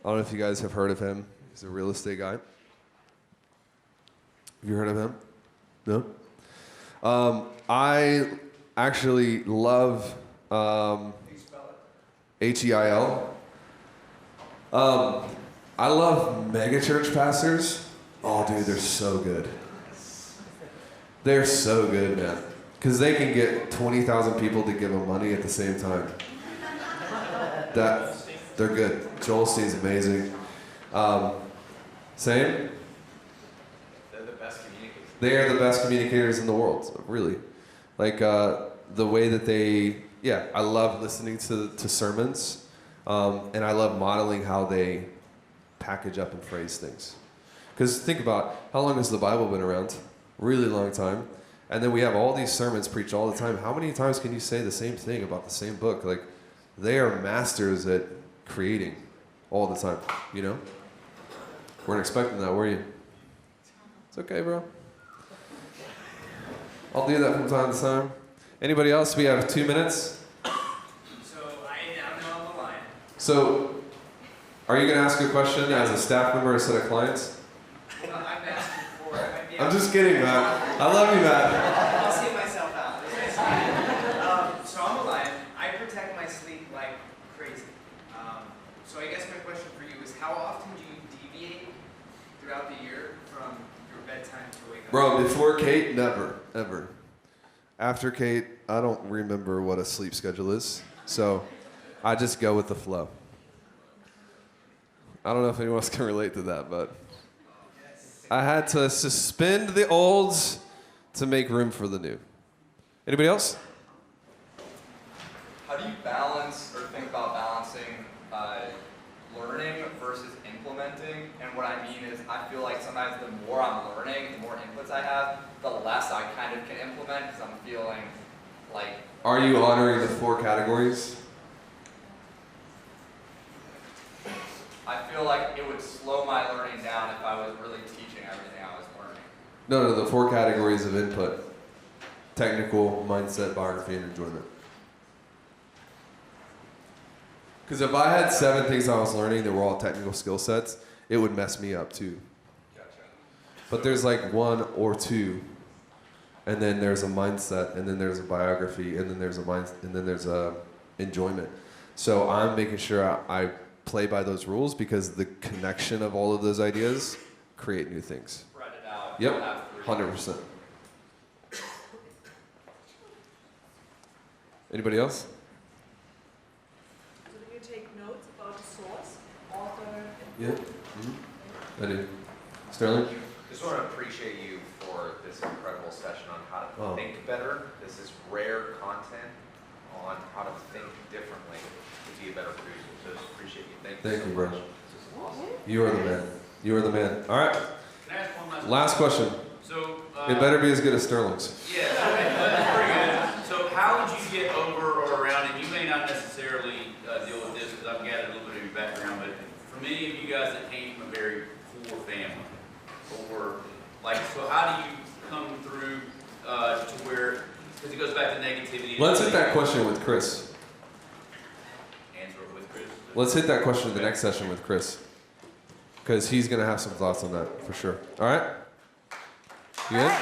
I don't know if you guys have heard of him. He's a real estate guy. Have you heard of him? No? I actually love H-E-I-L. I love megachurch pastors. Oh, dude, they're so good. They're so good, man. Because they can get 20,000 people to give them money at the same time. They're good. Joel Stein's amazing. Same? They're the best communicators. They are the best communicators in the world, really. Like the way that I love listening to sermons, and I love modeling how they package up and phrase things. Because think about, how long has the Bible been around? Really long time. And then we have all these sermons preached all the time. How many times can you say the same thing about the same book? Like, they are masters at creating all the time, you know? Weren't expecting that, were you? It's okay, bro. I'll do that from time to time. Anybody else? We have 2 minutes. So I'm now on the line. So, are you going to ask a question as a staff member or a set of clients? Well, I'm asking for it. I'm just kidding, Matt. I love you, Matt. I'll see myself out. So I'm a lion. I protect my sleep like crazy. So I guess my question for you is, how often do you deviate throughout the year from your bedtime to wake up? Bro, before Kate, never, ever. After Kate, I don't remember what a sleep schedule is, so I just go with the flow. I don't know if anyone else can relate to that, but I had to suspend the olds to make room for the new. Anybody else? How do you balance or think about balancing learning versus implementing? And what I mean is, I feel like sometimes the more I'm learning, the more inputs I have, the less I kind of can implement, because I'm feeling like... Are you honoring the 4 categories? I feel like it would slow my learning down if I was really teaching everything I was learning. No, the 4 categories of input. Technical, mindset, biography, and enjoyment. Because if I had 7 things I was learning that were all technical skill sets, it would mess me up too. Gotcha. But there's like 1 or 2, and then there's a mindset, and then there's a biography, and then there's a enjoyment. So I'm making sure play by those rules because the connection of all of those ideas create new things. Write it out. Yep, You'll have 100%. Anybody else? So do you take notes about the source, author? Yeah. Mm-hmm. I do. Sterling? Just want to appreciate you for this incredible session on how to Oh. think better. This is rare content on how to think differently to be a better producer. So just appreciate you. Thank you Thank so you, bro. much. This is awesome. You are the man. You are the man. All right. Can I ask one Last question. So, It better be as good as Sterling's. Yeah, that's pretty good. So how would you get over or around, and you may not necessarily deal with this because I've gathered a little bit of your background, but for many of you guys that came from a very poor family, or like, so how do you come through to where, because it goes back to negativity. Let's hit that question with Chris. Answer it with Chris. Let's hit that question in the next session with Chris. Because he's going to have some thoughts on that for sure. All right? You good?